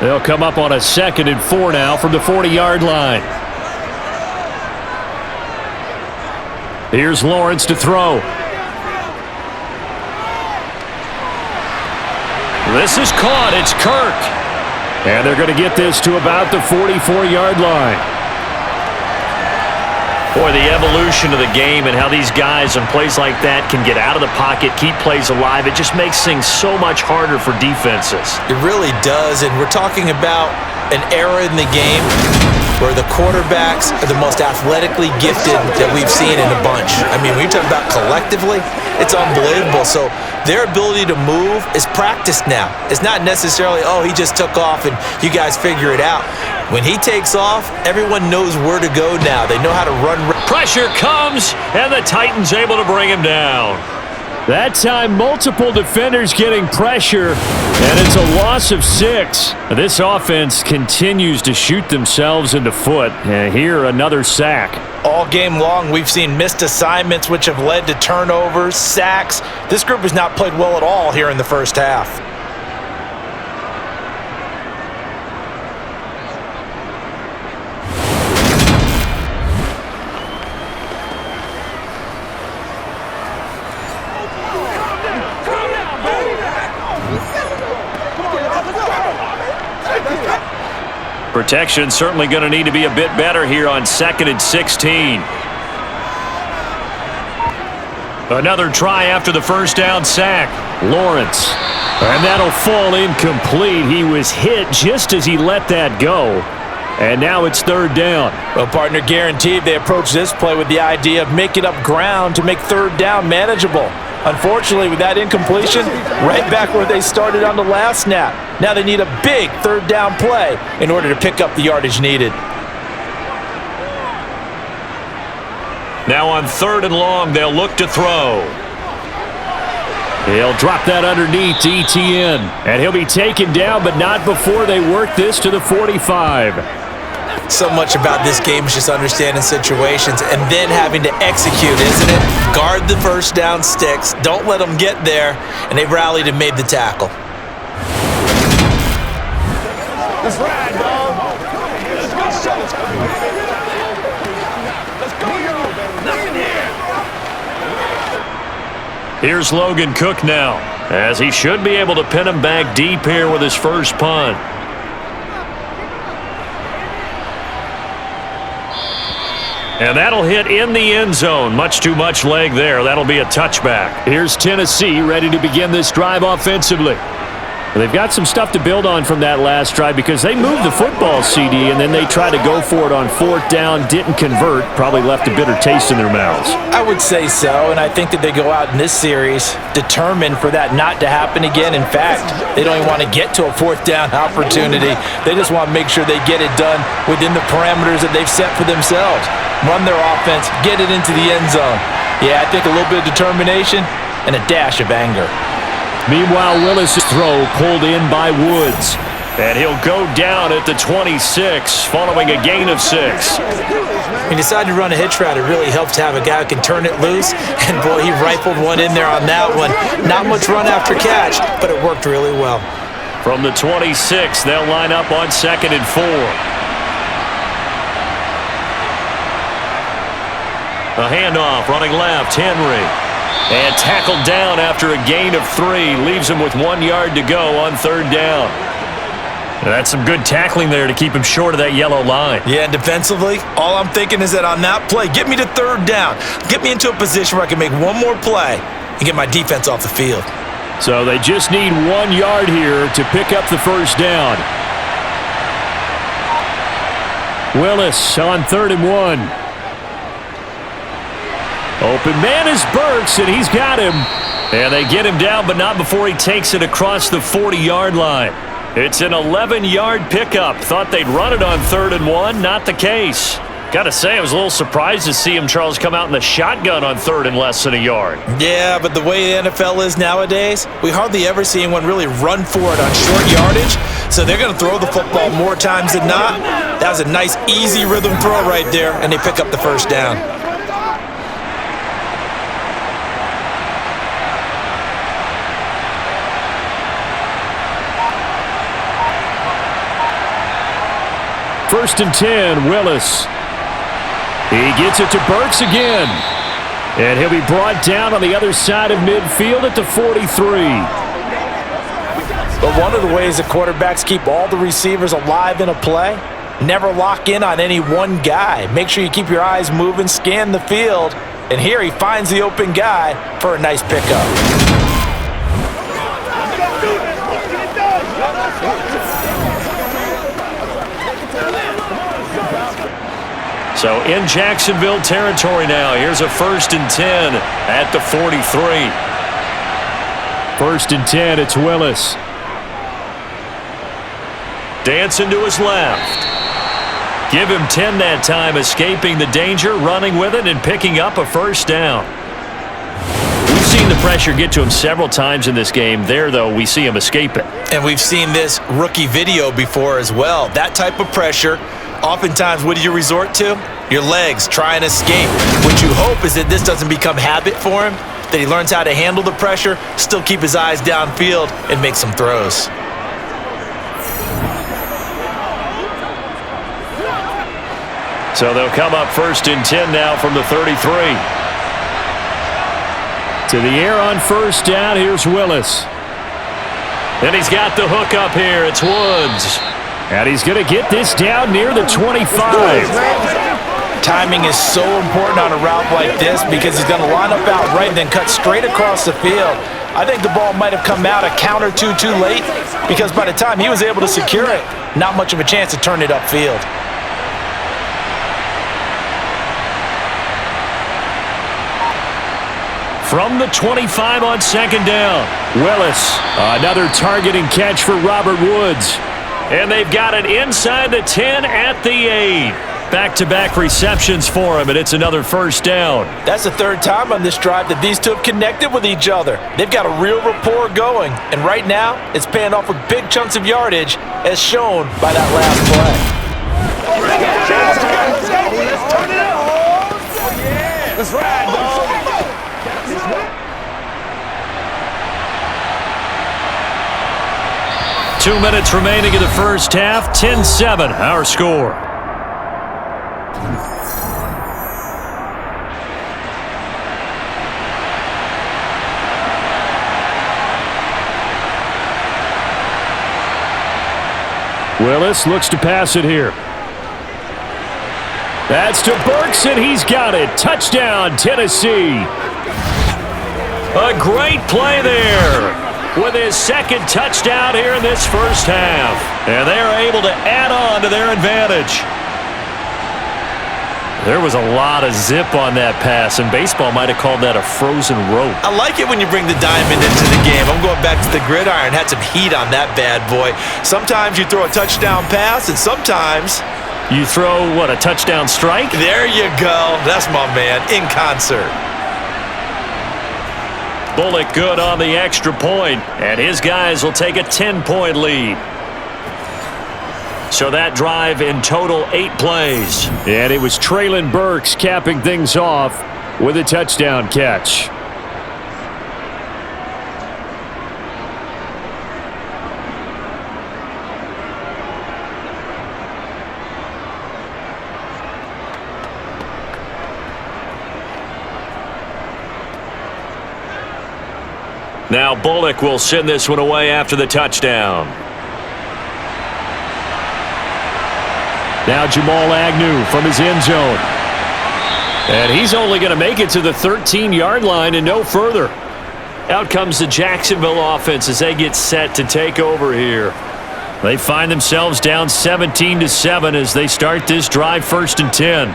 They'll come up on a 2nd and 4 now from the 40-yard line. Here's Lawrence to throw. This is caught. It's Kirk. And they're going to get this to about the 44-yard line. Boy, the evolution of the game and how these guys in plays like that can get out of the pocket, keep plays alive, it just makes things so much harder for defenses. It really does, and we're talking about an era in the game where the quarterbacks are the most athletically gifted that we've seen in a bunch. I mean, when you talk about collectively, it's unbelievable. So their ability to move is practiced now. It's not necessarily, oh, he just took off and you guys figure it out. When he takes off, everyone knows where to go now. They know how to run. Pressure comes, and the Titans able to bring him down. That time, multiple defenders getting pressure, and it's a loss of 6. This offense continues to shoot themselves in the foot. And here, another sack. All game long, we've seen missed assignments, which have led to turnovers, sacks. This group has not played well at all here in the first half. Protection certainly going to need to be a bit better here on 2nd and 16. Another try after the first down sack. Lawrence. And that'll fall incomplete. He was hit just as he let that go. And now it's third down. Well, partner, guaranteed they approach this play with the idea of making up ground to make third down manageable. Unfortunately, with that incompletion, right back where they started on the last snap. Now they need a big third down play in order to pick up the yardage needed. Now on 3rd and long, they'll look to throw. He'll drop that underneath to ETN. And he'll be taken down, but not before they work this to the 45. So much about this game is just understanding situations and then having to execute, isn't it? Guard the first down sticks. Don't let them get there. And they rallied and made the tackle. Let's ride, dog. Let's go, let's go, y'all. Nothing here. Here's Logan Cook now, as he should be able to pin him back deep here with his first punt. And that'll hit in the end zone. Much too much leg there. That'll be a touchback. Here's Tennessee ready to begin this drive offensively. They've got some stuff to build on from that last drive because they moved the football, CD, and then they tried to go for it on 4th down, didn't convert, probably left a bitter taste in their mouths. I would say so, and I think that they go out in this series determined for that not to happen again. In fact, they don't even want to get to a 4th down opportunity. They just want to make sure they get it done within the parameters that they've set for themselves. Run their offense, get it into the end zone. Yeah, I think a little bit of determination and a dash of anger. Meanwhile, Willis' throw pulled in by Woods. And he'll go down at the 26, following a gain of 6. He decided to run a hitch route. It really helps to have a guy who can turn it loose. And, boy, he rifled one in there on that one. Not much run after catch, but it worked really well. From the 26, they'll line up on 2nd and 4. A handoff, running left, Henry. And tackled down after a gain of 3. Leaves him with 1 yard to go on 3rd down. That's some good tackling there to keep him short of that yellow line. Yeah, and defensively, all I'm thinking is that on that play, get me to 3rd down. Get me into a position where I can make one more play and get my defense off the field. So they just need 1 yard here to pick up the first down. Willis on 3rd and 1. Open man is Burks, and he's got him. And they get him down, but not before he takes it across the 40-yard line. It's an 11-yard pickup. Thought they'd run it on 3rd and 1. Not the case. Got to say, I was a little surprised to see him, Charles, come out in the shotgun on 3rd and less than a yard. Yeah, but the way the NFL is nowadays, we hardly ever see anyone really run for it on short yardage. So they're going to throw the football more times than not. That was a nice, easy rhythm throw right there, and they pick up the first down. First and 10, Willis. He gets it to Burks again. And he'll be brought down on the other side of midfield at the 43. But one of the ways that quarterbacks keep all the receivers alive in a play, never lock in on any one guy. Make sure you keep your eyes moving, scan the field. And here he finds the open guy for a nice pickup. So in Jacksonville territory now. Here's a 1st and 10 at the 43. 1st and 10, it's Willis. Dancing to his left. Give him 10 that time, escaping the danger, running with it, and picking up a first down. We've seen the pressure get to him several times in this game. There, though, we see him escape it. And we've seen this rookie video before as well. That type of pressure, oftentimes, what do you resort to? Your legs, try and escape. What you hope is that this doesn't become habit for him, that he learns how to handle the pressure, still keep his eyes downfield, and make some throws. So they'll come up 1st and 10 now from the 33. To the air on 1st down, here's Willis. And he's got the hook up here. It's Woods. And he's going to get this down near the 25. Timing is so important on a route like this because he's going to line up out right and then cut straight across the field. I think the ball might have come out a count or two too late because by the time he was able to secure it, not much of a chance to turn it upfield. From the 25 on second down. Willis, another targeting catch for Robert Woods. And they've got it inside the 10 at the 8. Back-to-back receptions for him, and it's another first down. That's the third time on this drive that these two have connected with each other. They've got a real rapport going, and right now it's paying off with big chunks of yardage, as shown by that last play. Let's ride, dog. 2 minutes remaining in the first half. 10-7, our score. Willis looks to pass it here. That's to Burks, and he's got it. Touchdown, Tennessee. A great play there with his second touchdown here in this first half. And they're able to add on to their advantage. There was a lot of zip on that pass, and baseball might have called that a frozen rope. I like it when you bring the diamond into the game. I'm going back to the gridiron. Had some heat on that bad boy. Sometimes you throw a touchdown pass, and sometimes you throw, what, a touchdown strike? There you go. That's my man, in concert. Bullock good on the extra point, and his guys will take a 10-point lead. So that drive in total 8 plays. And it was Treylon Burks capping things off with a touchdown catch. Now Bullock will send this one away after the touchdown. Now Jamal Agnew from his end zone. And he's only going to make it to the 13-yard line and no further. Out comes the Jacksonville offense as they get set to take over here. They find themselves down 17-7 as they start this drive 1st and 10.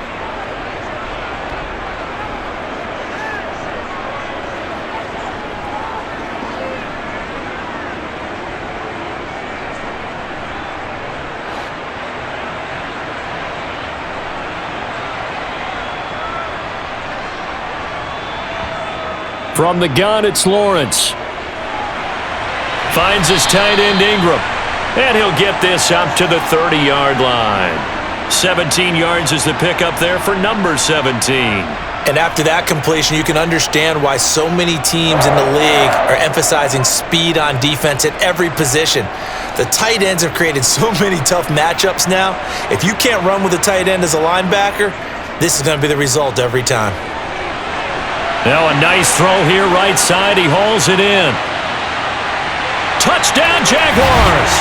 From the gun, it's Lawrence. Finds his tight end Ingram. And he'll get this up to the 30-yard line. 17 yards is the pickup there for number 17. And after that completion, you can understand why so many teams in the league are emphasizing speed on defense at every position. The tight ends have created so many tough matchups now. If you can't run with a tight end as a linebacker, this is going to be the result every time. Now a nice throw here right side. He hauls it in. Touchdown Jaguars.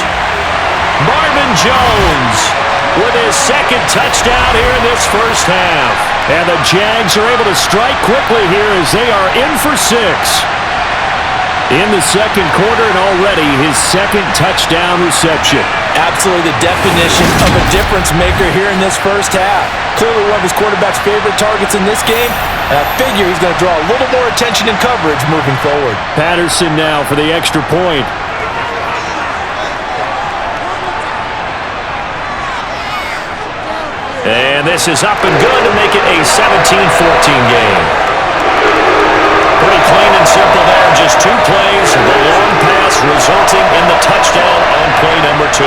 Marvin Jones with his second touchdown here in this first half. And the Jags are able to strike quickly here as they are in for 6. In the second quarter and already his second touchdown reception. Absolutely the definition of a difference maker here in this first half. Clearly one of his quarterback's favorite targets in this game, and I figure he's going to draw a little more attention and coverage moving forward. Patterson now for the extra point. And this is up and good to make it a 17-14 game. Pretty clean and simple there. Just 2 plays. The long pass resulting in the touchdown on play number 2.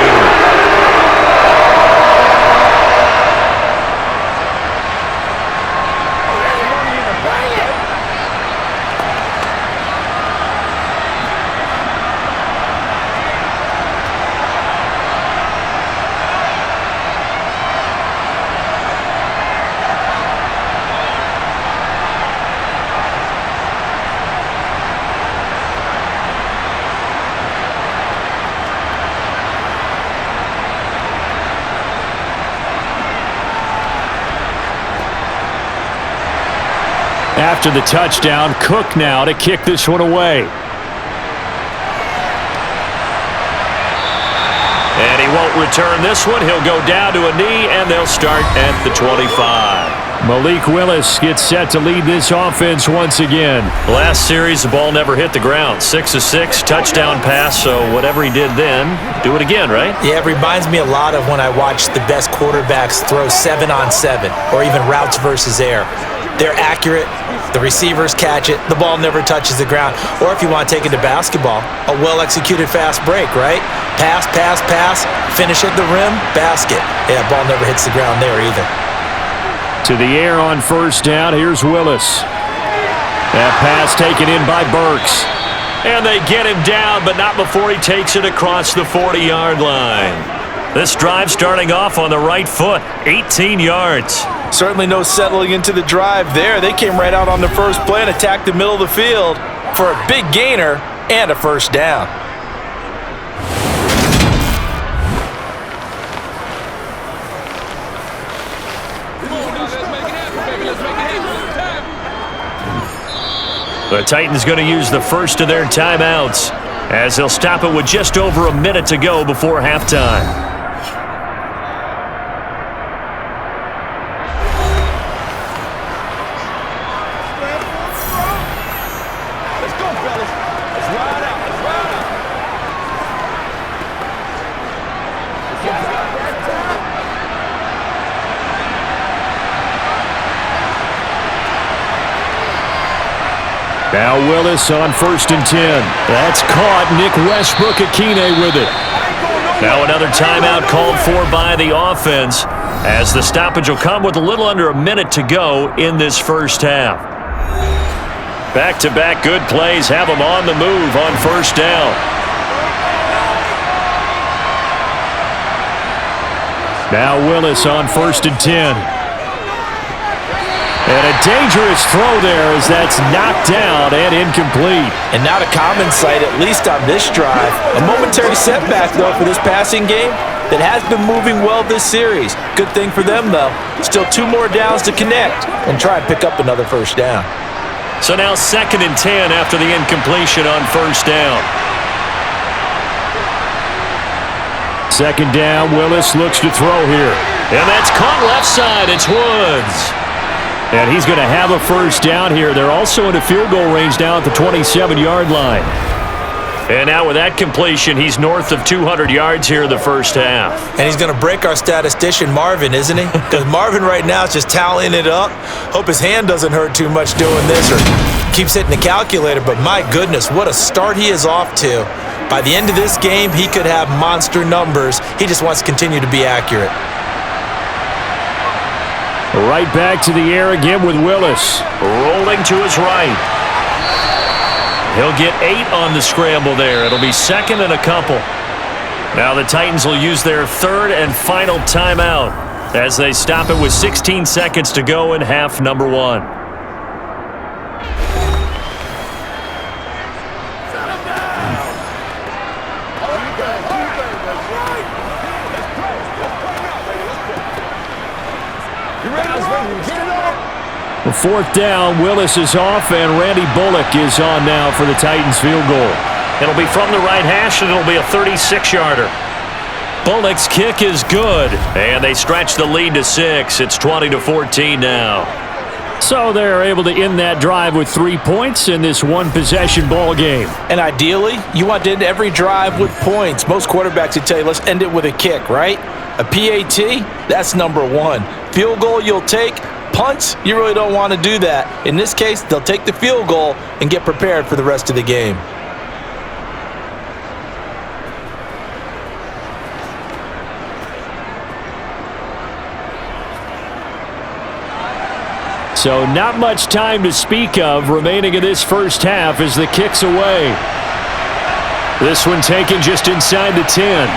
After the touchdown, Cook now to kick this one away. And he won't return this one. He'll go down to a knee, and they'll start at the 25. Malik Willis gets set to lead this offense once again. Last series, the ball never hit the ground. 6 of 6, touchdown pass, so whatever he did then, do it again, right? Yeah, it reminds me a lot of when I watch the best quarterbacks throw 7-on-7 or even routes versus air. They're accurate, the receivers catch it, the ball never touches the ground. Or if you want to take it to basketball, a well-executed fast break, right? Pass, pass, pass, finish at the rim, basket. Yeah, ball never hits the ground there either. To the air on first down, here's Willis. That pass taken in by Burks. And they get him down, but not before he takes it across the 40-yard line. This drive starting off on the right foot, 18 yards. Certainly no settling into the drive there. They came right out on the first play and attacked the middle of the field for a big gainer and a first down. The Titans going to use the first of their timeouts as they'll stop it with just over a minute to go before halftime. Now Willis on 1st and 10. That's caught. Nick Westbrook-Akine with it. Now another timeout called for by the offense as the stoppage will come with a little under a minute to go in this first half. Back-to-back good plays have them on the move on first down. Now Willis on 1st and 10. And a dangerous throw there as that's knocked down and incomplete. And not a common sight, at least on this drive. A momentary setback, though, for this passing game that has been moving well this series. Good thing for them, though. Still 2 more downs to connect and try and pick up another first down. So now 2nd and 10 after the incompletion on first down. 2nd down, Willis looks to throw here. And that's caught left side. It's Woods. And he's going to have a first down here. They're also in a field goal range now at the 27-yard line. And now with that completion, he's north of 200 yards here in the first half. And he's going to break our statistician Marvin, isn't he? Because Marvin right now is just tallying it up. Hope his hand doesn't hurt too much doing this or keeps hitting the calculator. But my goodness, what a start he is off to. By the end of this game, he could have monster numbers. He just wants to continue to be accurate. Right back to the air again with Willis. Rolling to his right. He'll get 8 on the scramble there. It'll be 2nd and a couple. Now the Titans will use their 3rd and final timeout as they stop it with 16 seconds to go in half number 1. The 4th down, Willis is off, and Randy Bullock is on now for the Titans field goal. It'll be from the right hash, and it'll be a 36-yarder. Bullock's kick is good, and they stretch the lead to 6. It's 20-14 now. So they're able to end that drive with 3 points in this one-possession ball game. And ideally, you want to end every drive with points. Most quarterbacks would tell you, let's end it with a kick, right? A PAT, that's number 1. Field goal you'll take. Punts, you really don't want to do that. In this case, they'll take the field goal and get prepared for the rest of the game. So not much time to speak of remaining in this first half as the kick's away. This one taken just inside the 10.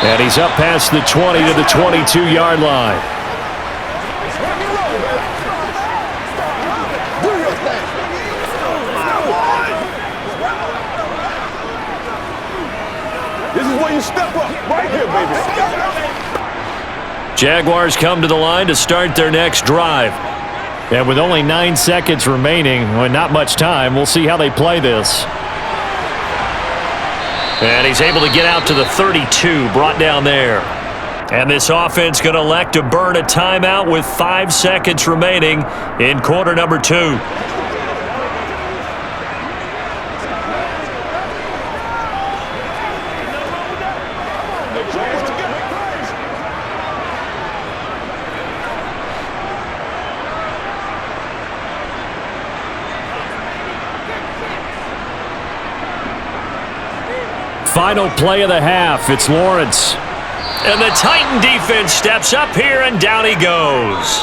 And he's up past the 20 to the 22-yard line. Step up right here, baby. Jaguars come to the line to start their next drive. And with only 9 seconds remaining, well, not much time, we'll see how they play this. And he's able to get out to the 32, brought down there. And this offense going to elect to burn a timeout with 5 seconds remaining in quarter number 2. Final play of the half. It's Lawrence. And the Titan defense steps up here, and down he goes.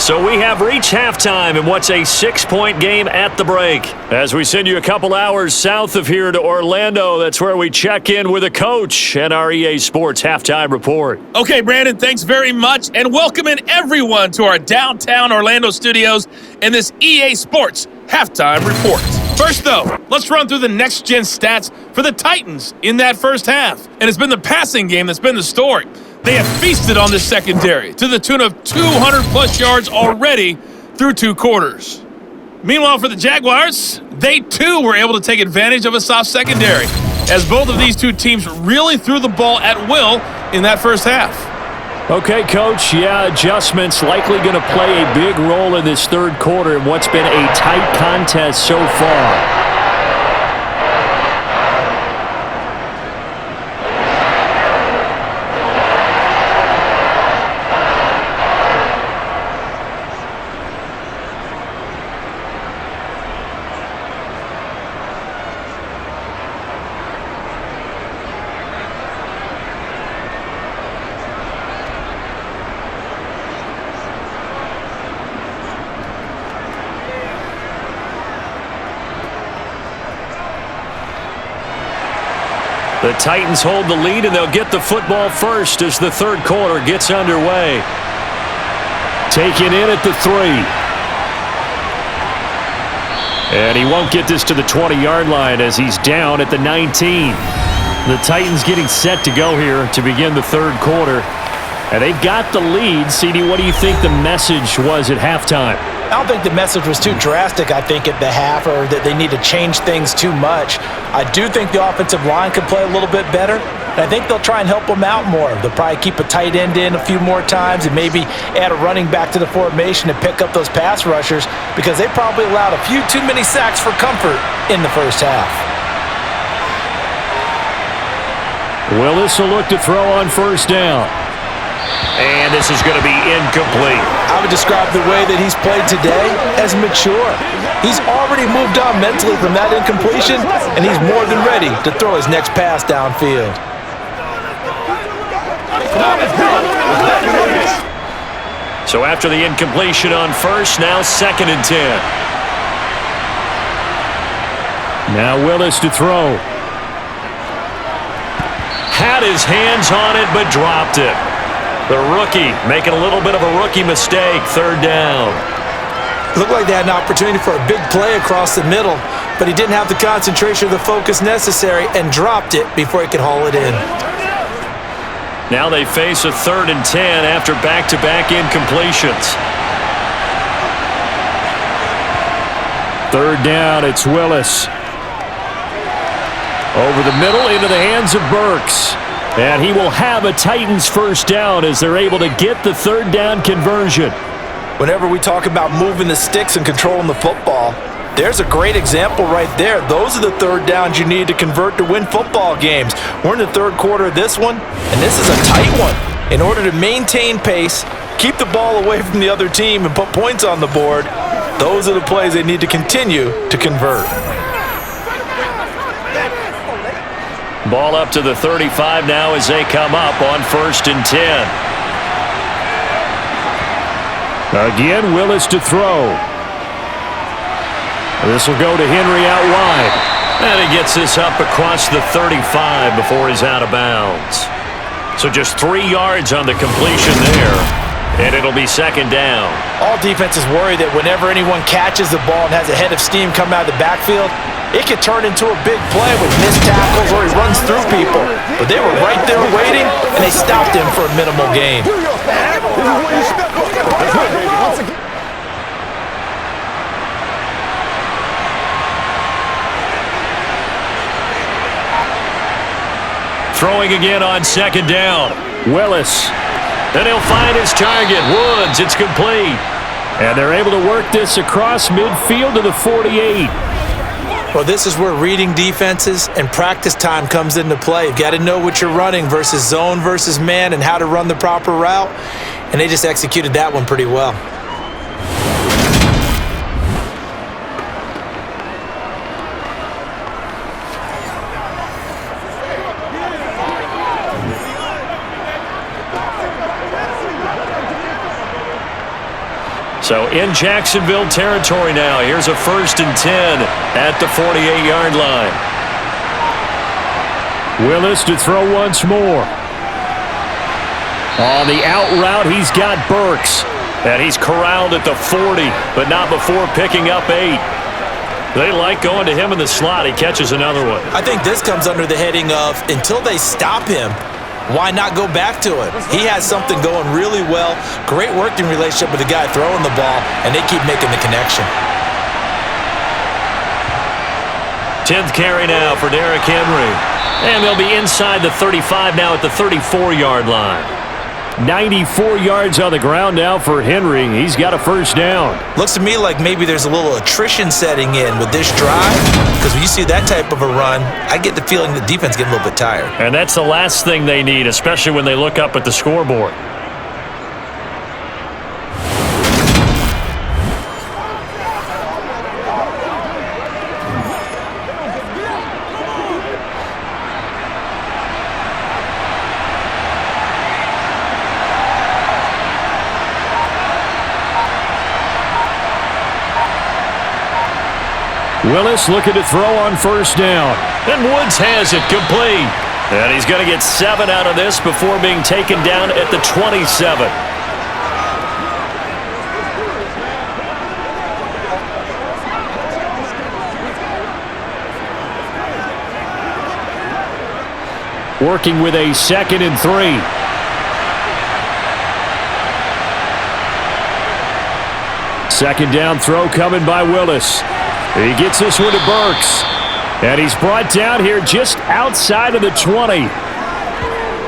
So we have reached halftime in what's a 6-point game at the break. As we send you a couple hours south of here to Orlando, that's where we check in with a coach and our EA Sports halftime report. Okay, Brandon, thanks very much, and welcome in everyone to our downtown Orlando studios and this EA Sports halftime report. First, though, let's run through the next-gen stats for the Titans in that first half. And it's been the passing game that's been the story. They have feasted on this secondary to the tune of 200-plus yards already through 2 quarters. Meanwhile, for the Jaguars, they too were able to take advantage of a soft secondary, as both of these two teams really threw the ball at will in that first half. Okay, Coach, adjustments likely going to play a big role in this third quarter in what's been a tight contest so far. The Titans hold the lead, and they'll get the football first as the third quarter gets underway. Taken in at the 3. And he won't get this to the 20-yard line as he's down at the 19. The Titans getting set to go here to begin the third quarter. And they've got the lead. CD, what do you think the message was at halftime? I don't think the message was too drastic, I think, at the half, or that they need to change things too much. I do think the offensive line could play a little bit better, and I think they'll try and help them out more. They'll probably keep a tight end in a few more times and maybe add a running back to the formation to pick up those pass rushers, because they probably allowed a few too many sacks for comfort in the first half. Willis will look to throw on first down. And this is going to be incomplete. I would describe the way that he's played today as mature. He's already moved on mentally from that incompletion, and he's more than ready to throw his next pass downfield. So after the incompletion on first, now 2nd and 10. Now Willis to throw. Had his hands on it, but dropped it. The rookie making a little bit of a rookie mistake, 3rd down. Looked like they had an opportunity for a big play across the middle, but he didn't have the concentration or the focus necessary and dropped it before he could haul it in. Now they face a 3rd and 10 after back-to-back incompletions. 3rd down, it's Willis. Over the middle into the hands of Burks. And he will have a Titans first down as they're able to get the 3rd down conversion. Whenever we talk about moving the sticks and controlling the football, there's a great example right there. Those are the 3rd downs you need to convert to win football games. We're in the 3rd quarter of this one, and this is a tight one. In order to maintain pace, keep the ball away from the other team, and put points on the board, those are the plays they need to continue to convert. Ball up to the 35 now as they come up on 1st and 10. Again, Willis to throw. This will go to Henry out wide. And he gets this up across the 35 before he's out of bounds. So just 3 yards on the completion there. And it'll be 2nd down. All defenses worry that whenever anyone catches the ball and has a head of steam come out of the backfield, it could turn into a big play with missed tackles or he runs through people. But they were right there waiting, and they stopped him for a minimal gain. Throwing again on 2nd down. Willis. And he'll find his target. Woods, it's complete. And they're able to work this across midfield to the 48. Well, this is where reading defenses and practice time comes into play. You've got to know what you're running versus zone versus man and how to run the proper route. And they just executed that one pretty well. So in Jacksonville territory now. Here's a 1st and 10 at the 48-yard line. Willis to throw once more. On the out route, he's got Burks. And he's corralled at the 40, but not before picking up 8. They like going to him in the slot. He catches another one. I think this comes under the heading of until they stop him, why not go back to it? He has something going really well. Great working relationship with the guy throwing the ball, and they keep making the connection. 10th carry now for Derrick Henry. And they'll be inside the 35 now at the 34-yard line. 94 yards on the ground now for Henry. He's got a 1st down. Looks to me like maybe there's a little attrition setting in with this drive, because when you see that type of a run, I get the feeling the defense getting a little bit tired. And that's the last thing they need, especially when they look up at the scoreboard. Willis looking to throw on 1st down. And Woods has it complete. And he's going to get 7 out of this before being taken down at the 27. Working with a 2nd and 3. Second down throw coming by Willis. He gets this one to Burks. And he's brought down here just outside of the 20.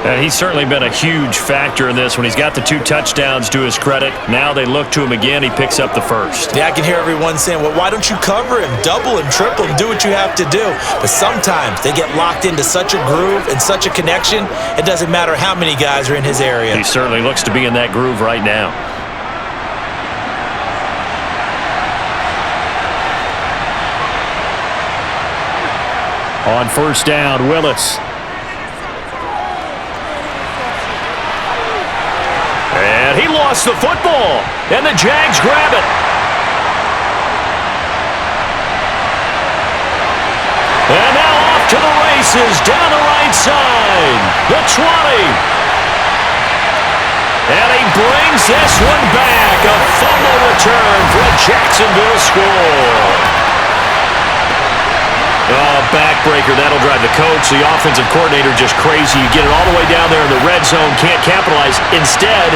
And he's certainly been a huge factor in this when he's got the 2 touchdowns to his credit. Now they look to him again. He picks up the 1st. Yeah, I can hear everyone saying, well, why don't you cover him? Double him, triple him, do what you have to do. But sometimes they get locked into such a groove and such a connection, it doesn't matter how many guys are in his area. He certainly looks to be in that groove right now. On 1st down, Willis. And he lost the football. And the Jags grab it. And now off to the races down the right side. The 20. And he brings this one back. A fumble return for a Jacksonville score. Oh, backbreaker. That'll drive the coach, the offensive coordinator, just crazy. You get it all the way down there in the red zone, can't capitalize. Instead,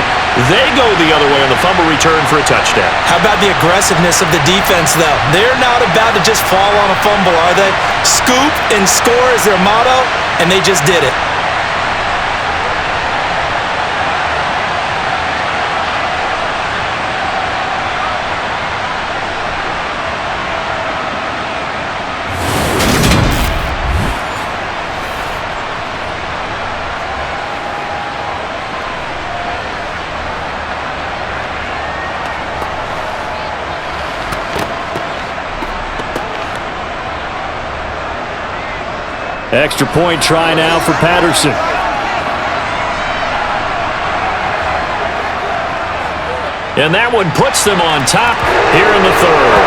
they go the other way on the fumble return for a touchdown. How about the aggressiveness of the defense, though? They're not about to just fall on a fumble, are they? Scoop and score is their motto, and they just did it. Extra point try now for Patterson. And that one puts them on top here in the 3rd.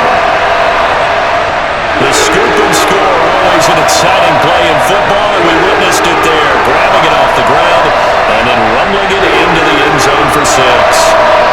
The scoop and score, always an exciting play in football, and we witnessed it there, grabbing it off the ground and then rumbling it into the end zone for 6.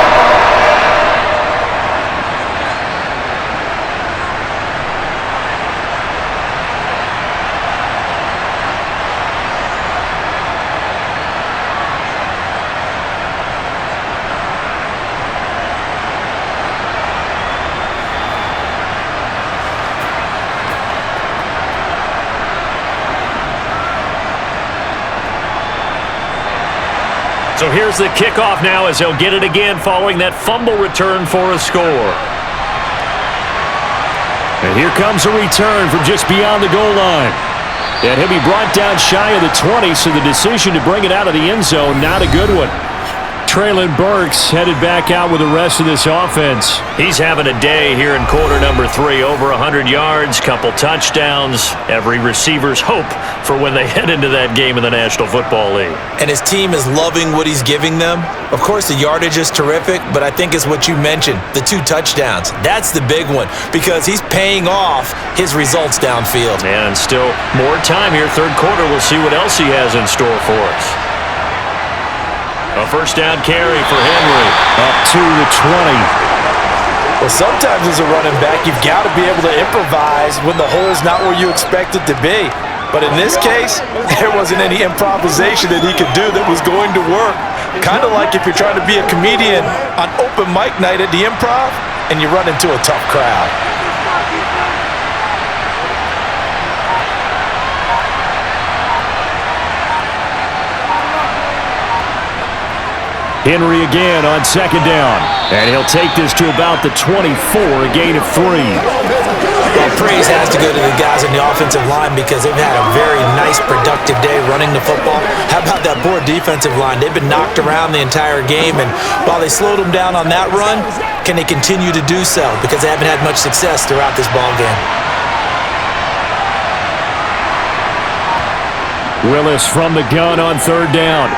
here's the kickoff now as he'll get it again following that fumble return for a score. And here comes a return from just beyond the goal line. And he'll be brought down shy of the 20, so the decision to bring it out of the end zone, not a good one. Traylon Burks headed back out with the rest of this offense. He's having a day here in quarter number 3. Over 100 yards, couple touchdowns. Every receiver's hope for when they head into that game in the National Football League. And his team is loving what he's giving them. Of course, the yardage is terrific, but I think it's what you mentioned, the 2 touchdowns. That's the big one because he's paying off his results downfield. And still more time here. Third quarter, we'll see what else he has in store for us. A first down carry for Henry. Up to the 20. Well, sometimes as a running back, you've got to be able to improvise when the hole's not where you expect it to be. But in this case, there wasn't any improvisation that he could do that was going to work. Kind of like if you're trying to be a comedian on open mic night at the Improv and you run into a tough crowd. Henry again on second down. And he'll take this to about the 24, a gain of 3. Well, praise has to go to the guys on the offensive line because they've had a very nice, productive day running the football. How about that poor defensive line? They've been knocked around the entire game, and while they slowed them down on that run, can they continue to do so? Because they haven't had much success throughout this ball game. Willis from the gun on third down.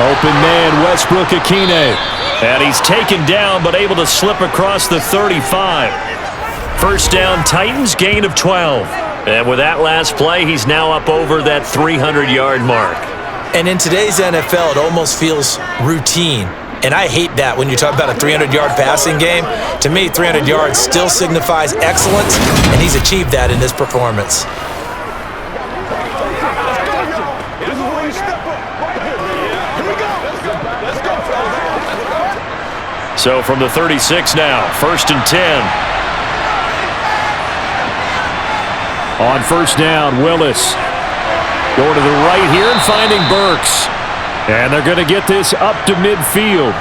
Open man, Westbrook-Akine. And he's taken down, but able to slip across the 35. First down, Titans, gain of 12. And with that last play, he's now up over that 300-yard mark. And in today's NFL, it almost feels routine. And I hate that when you talk about a 300-yard passing game. To me, 300 yards still signifies excellence, and he's achieved that in this performance. So from the 36 now, first and 10. On first down, Willis. Going to the right here and finding Burks. And they're going to get this up to midfield.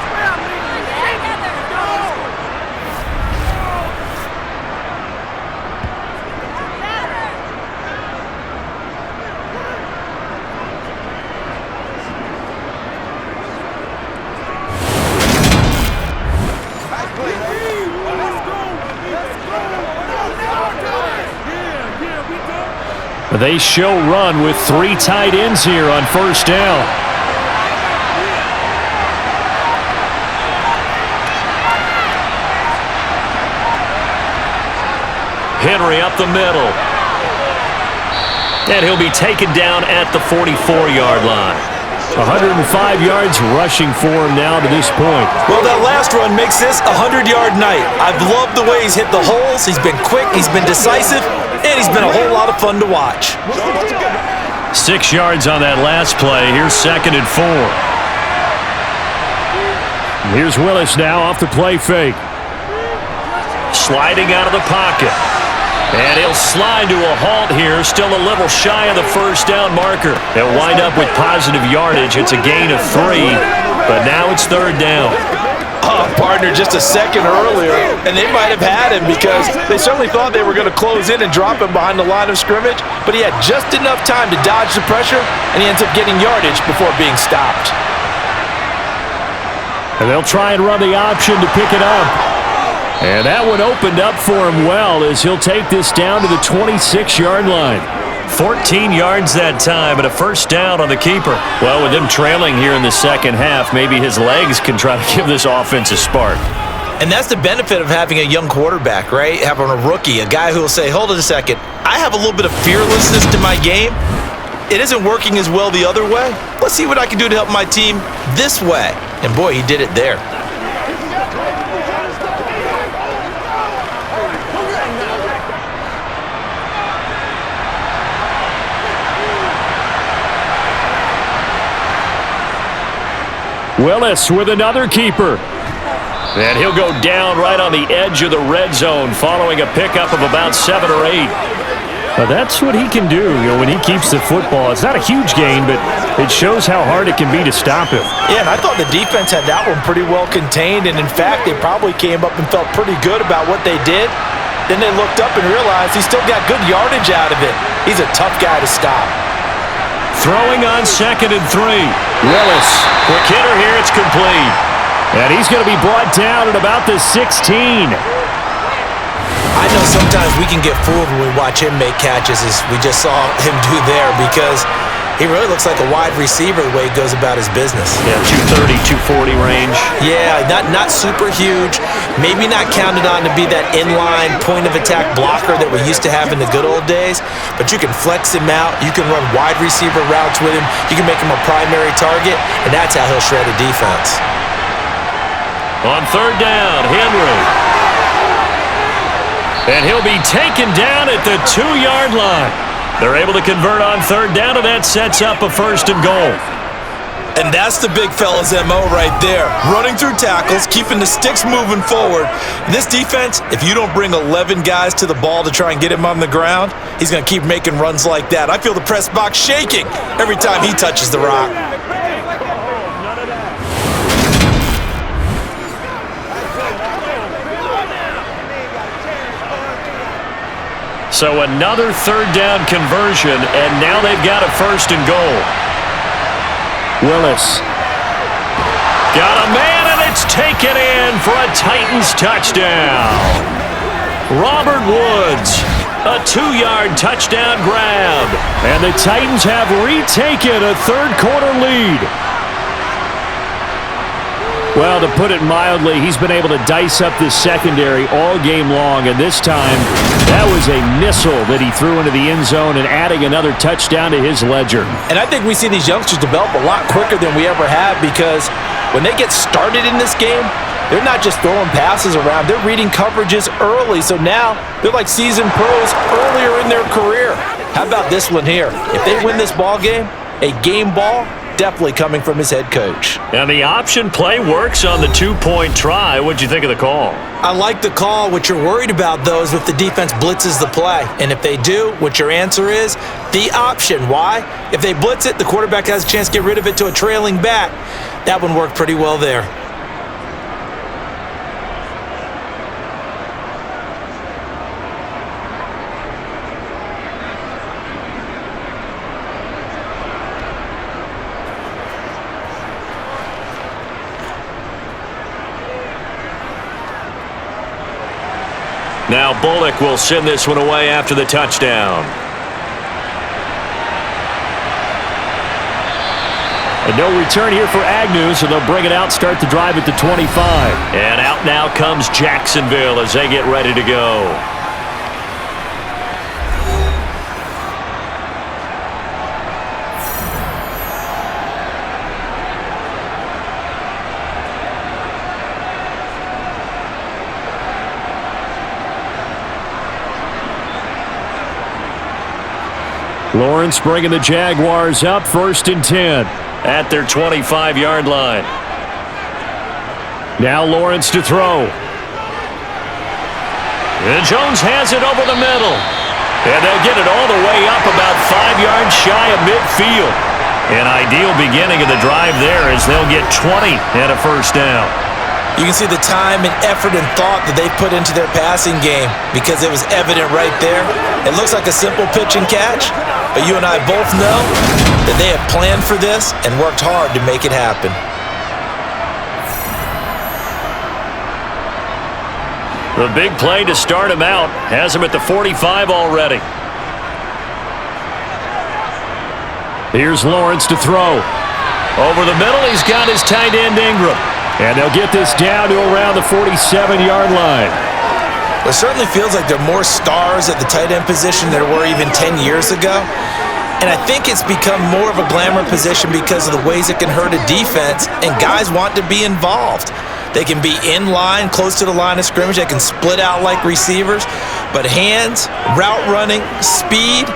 They show run with 3 tight ends here on first down. Henry up the middle. And he'll be taken down at the 44-yard line. 105 yards rushing for him now to this point. Well, that last run makes this a 100-yard night. I've loved the way he's hit the holes. He's been quick. He's been decisive. And he's been a whole lot of fun to watch. 6 yards on that last play. Here's second and 4. Here's Willis now off the play fake. Sliding out of the pocket. And he'll slide to a halt here. Still a little shy of the first down marker. They'll wind up with positive yardage. It's a gain of 3. But now it's third down. Partner just a second earlier, and they might have had him because they certainly thought they were going to close in and drop him behind the line of scrimmage, but he had just enough time to dodge the pressure, and he ends up getting yardage before being stopped. And they'll try and run the option to pick it up. And that one opened up for him well as he'll take this down to the 26-yard line. 14 yards that time and a first down on the keeper. Well, with them trailing here in the second half, maybe his legs can try to give this offense a spark. And that's the benefit of having a young quarterback, right? Having a rookie, a guy who will say, hold it a second, I have a little bit of fearlessness to my game. It isn't working as well the other way. Let's see what I can do to help my team this way. And boy, he did it there. Willis with another keeper. And he'll go down right on the edge of the red zone following a pickup of about 7 or 8. Well, that's what he can do, when he keeps the football. It's not a huge gain, but It shows how hard it can be to stop him. Yeah, and I thought the defense had that one pretty well contained, and in fact, they probably came up and felt pretty good about what they did. Then they looked up and realized he still got good yardage out of it. He's a tough guy to stop. Throwing on 2nd and 3. Willis. Quick hitter here. It's complete. And he's going to be brought down at about the 16. I know sometimes we can get fooled when we watch him make catches, as we just saw him do there, because he really looks like a wide receiver the way he goes about his business. Yeah, 230, 240 range. Yeah, not super huge. Maybe not counted on to be that inline point-of-attack blocker that we used to have in the good old days, but you can flex him out. You can run wide receiver routes with him. You can make him a primary target, and that's how he'll shred a defense. On 3rd down, Henry. And he'll be taken down at the 2-yard line. They're able to convert on 3rd down, and that sets up a 1st and goal. And that's the big fella's MO right there. Running through tackles, keeping the sticks moving forward. This defense, if you don't bring 11 guys to the ball to try and get him on the ground, he's going to keep making runs like that. I feel the press box shaking every time he touches the rock. So another 3rd down conversion, and now they've got a 1st and goal. Willis. Got a man, and it's taken in for a Titans touchdown. Robert Woods, a 2-yard touchdown grab. And the Titans have retaken a 3rd-quarter lead. Well, to put it mildly, he's been able to dice up this secondary all game long, and this time that was a missile that he threw into the end zone and adding another touchdown to his ledger. And I think we see these youngsters develop a lot quicker than we ever have, because when they get started in this game, they're not just throwing passes around, they're reading coverages early, so now they're like seasoned pros earlier in their career. How about this one here? If they win this ball game, a game ball, definitely coming from his head coach. And the option play works on the 2-point try. What'd you think of the call? I like the call. What you're worried about, though, is if the defense blitzes the play. And if they do, what your answer is? The option. Why? If they blitz it, the quarterback has a chance to get rid of it to a trailing back. That one worked pretty well there. Now Bullock will send this one away after the touchdown. And no return here for Agnew, so they'll bring it out, start the drive at the 25. And out now comes Jacksonville as they get ready to go. Lawrence bringing the Jaguars up, 1st and 10 at their 25-yard line. Now Lawrence to throw. And Jones has it over the middle. And they'll get it all the way up about 5 yards shy of midfield. An ideal beginning of the drive there as they'll get 20 and a 1st down. You can see the time and effort and thought that they put into their passing game, because it was evident right there. It looks like a simple pitch and catch, but you and I both know that they have planned for this and worked hard to make it happen. The big play to start him out has him at the 45 already. Here's Lawrence to throw. Over the middle, he's got his tight end Ingram. And they'll get this down to around the 47-yard line. It certainly feels like there are more stars at the tight end position than there were even 10 years ago. And I think it's become more of a glamour position because of the ways it can hurt a defense, and guys want to be involved. They can be in line, close to the line of scrimmage. They can split out like receivers. But hands, route running, speed,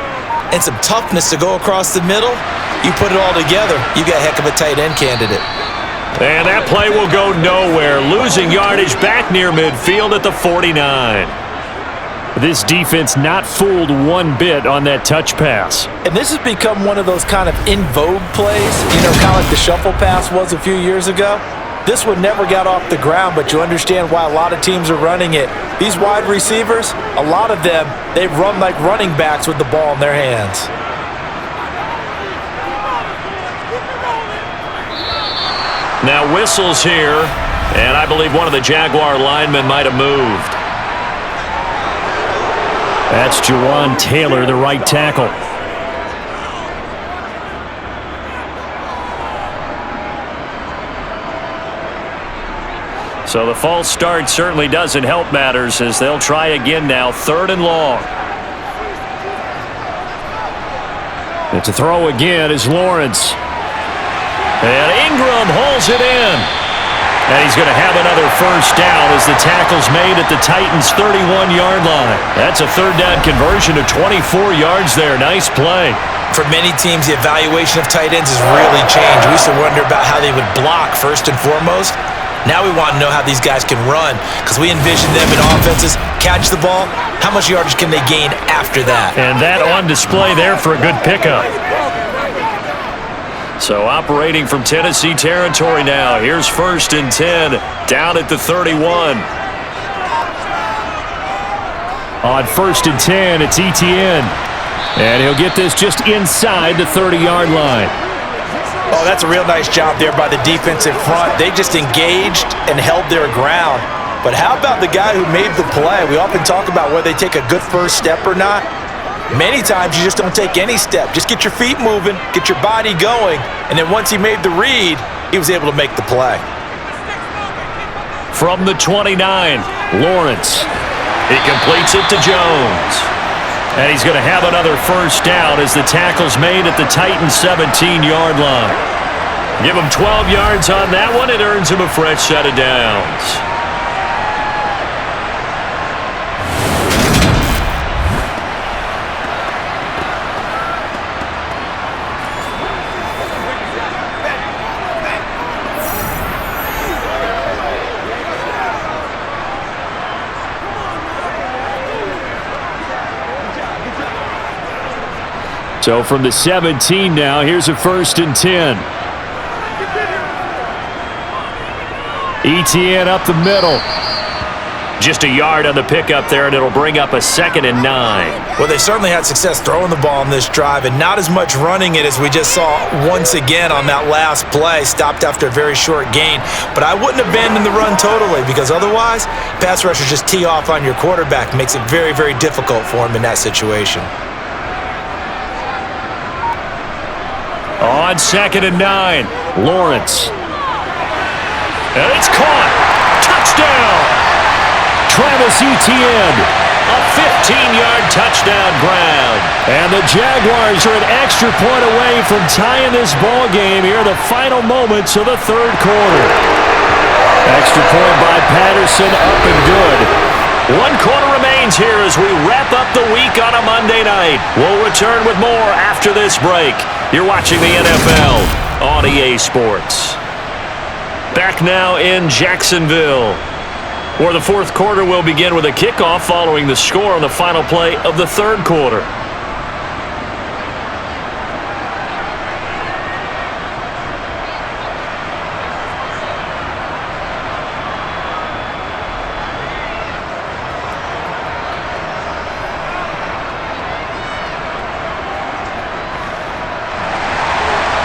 and some toughness to go across the middle, you put it all together, you got a heck of a tight end candidate. And that play will go nowhere, losing yardage back near midfield at the 49. This defense not fooled one bit on that touch pass. And this has become one of those kind of in vogue plays, kind of like the shuffle pass was a few years ago. This one never got off the ground, but you understand why a lot of teams are running it. These wide receivers, a lot of them, they run like running backs with the ball in their hands. Now whistles here, and I believe one of the Jaguar linemen might have moved. That's Jawan Taylor, the right tackle. So the false start certainly doesn't help matters as they'll try again now, 3rd and long. And to throw again is Lawrence. And Ingram hauls it in. And he's going to have another first down as the tackle's made at the Titans' 31-yard line. That's a 3rd down conversion of 24 yards there. Nice play. For many teams, the evaluation of tight ends has really changed. We used to wonder about how they would block first and foremost. Now we want to know how these guys can run because we envision them in offenses catch the ball. How much yardage can they gain after that? And that on display there for a good pickup. So operating from Tennessee territory now. Here's 1st and 10 down at the 31. On 1st and 10, it's Etienne. And he'll get this just inside the 30-yard line. Oh, that's a real nice job there by the defense in front. They just engaged and held their ground. But how about the guy who made the play? We often talk about whether they take a good first step or not. Many times you just don't take any step. Just get your feet moving, get your body going, and then once he made the read, he was able to make the play. From the 29, Lawrence. He completes it to Jones. And he's going to have another first down as the tackle's made at the Titans' 17-yard line. Give him 12 yards on that one. It earns him a fresh set of downs. So from the 17 now, here's a 1st and 10. Etienne up the middle. Just a yard on the pickup there, and it'll bring up a 2nd and 9. Well, they certainly had success throwing the ball on this drive and not as much running it as we just saw once again on that last play. Stopped after a very short gain. But I wouldn't abandon the run totally because otherwise, pass rushers just tee off on your quarterback. Makes it very, very difficult for him in that situation. On 2nd and 9, Lawrence. And it's caught. Touchdown. Travis Etienne. A 15-yard touchdown grab. And the Jaguars are an extra point away from tying this ball game here in the final moments of the 3rd quarter. Extra point by Patterson, up and good. 1 quarter remains here as we wrap up the week on a Monday night. We'll return with more after this break. You're watching the NFL on EA Sports. Back now in Jacksonville, where the 4th quarter will begin with a kickoff following the score on the final play of the 3rd quarter.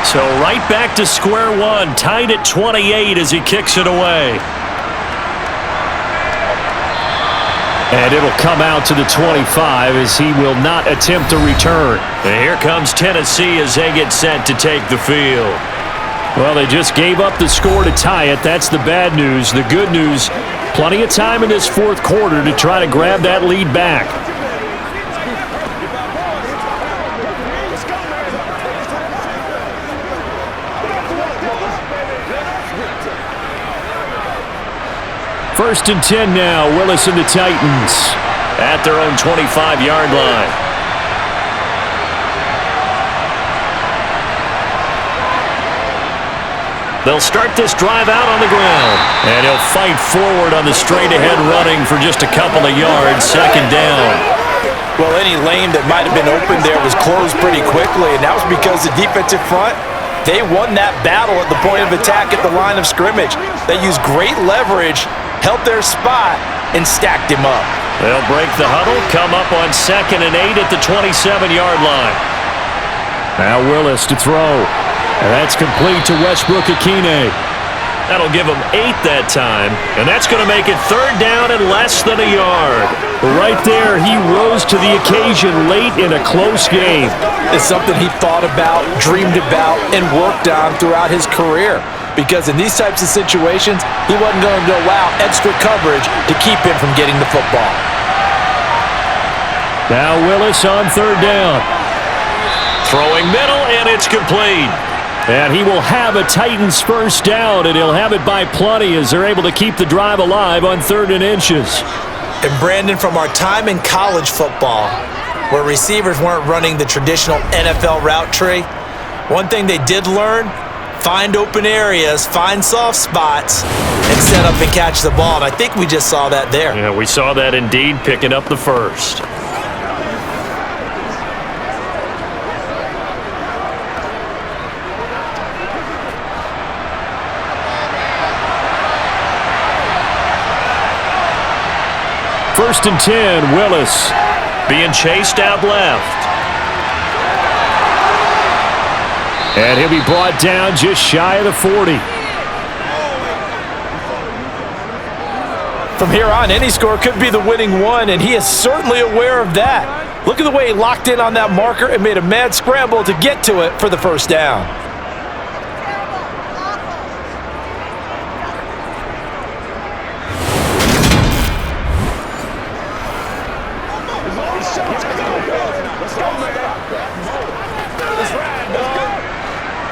So right back to square one, tied at 28 as he kicks it away. And it'll come out to the 25 as he will not attempt a return. And here comes Tennessee as they get set to take the field. Well, they just gave up the score to tie it. That's the bad news. The good news, plenty of time in this 4th quarter to try to grab that lead back. First and 10 now, Willis and the Titans. At their own 25-yard line. They'll start this drive out on the ground. And he'll fight forward on the straight-ahead running for just a couple of yards. Second down. Well, any lane that might have been open there was closed pretty quickly, and that was because the defensive front, they won that battle at the point of attack at the line of scrimmage. They used great leverage, held their spot, and stacked him up. They'll break the huddle, come up on 2nd and 8 at the 27-yard line. Now Willis to throw. And that's complete to Westbrook-Akine. That'll give him 8 that time, and that's going to make it 3rd down and less than a yard. Right there, he rose to the occasion late in a close game. It's something he thought about, dreamed about, and worked on throughout his career. Because in these types of situations, he wasn't going to allow extra coverage to keep him from getting the football. Now Willis on 3rd down. Throwing middle, and it's complete. And he will have a Titans first down, and he'll have it by plenty as they're able to keep the drive alive on 3rd and inches. And Brandon, from our time in college football, where receivers weren't running the traditional NFL route tree, one thing they did learn, find open areas, find soft spots, and set up and catch the ball. And I think we just saw that there. Yeah, we saw that indeed, picking up the first. First and 10, Willis. Being chased out left. And he'll be brought down just shy of the 40. From here on, any score could be the winning one, and he is certainly aware of that. Look at the way he locked in on that marker and made a mad scramble to get to it for the first down.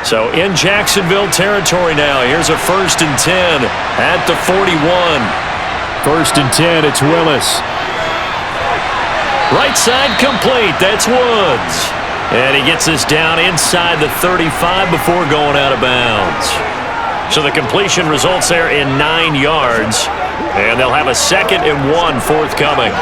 So in Jacksonville territory now. Here's a 1st and 10 at the 41. 1st and 10, it's Willis. Right side complete. That's Woods. And he gets this down inside the 35 before going out of bounds. So the completion results there in 9 yards. And they'll have a 2nd and 1 forthcoming.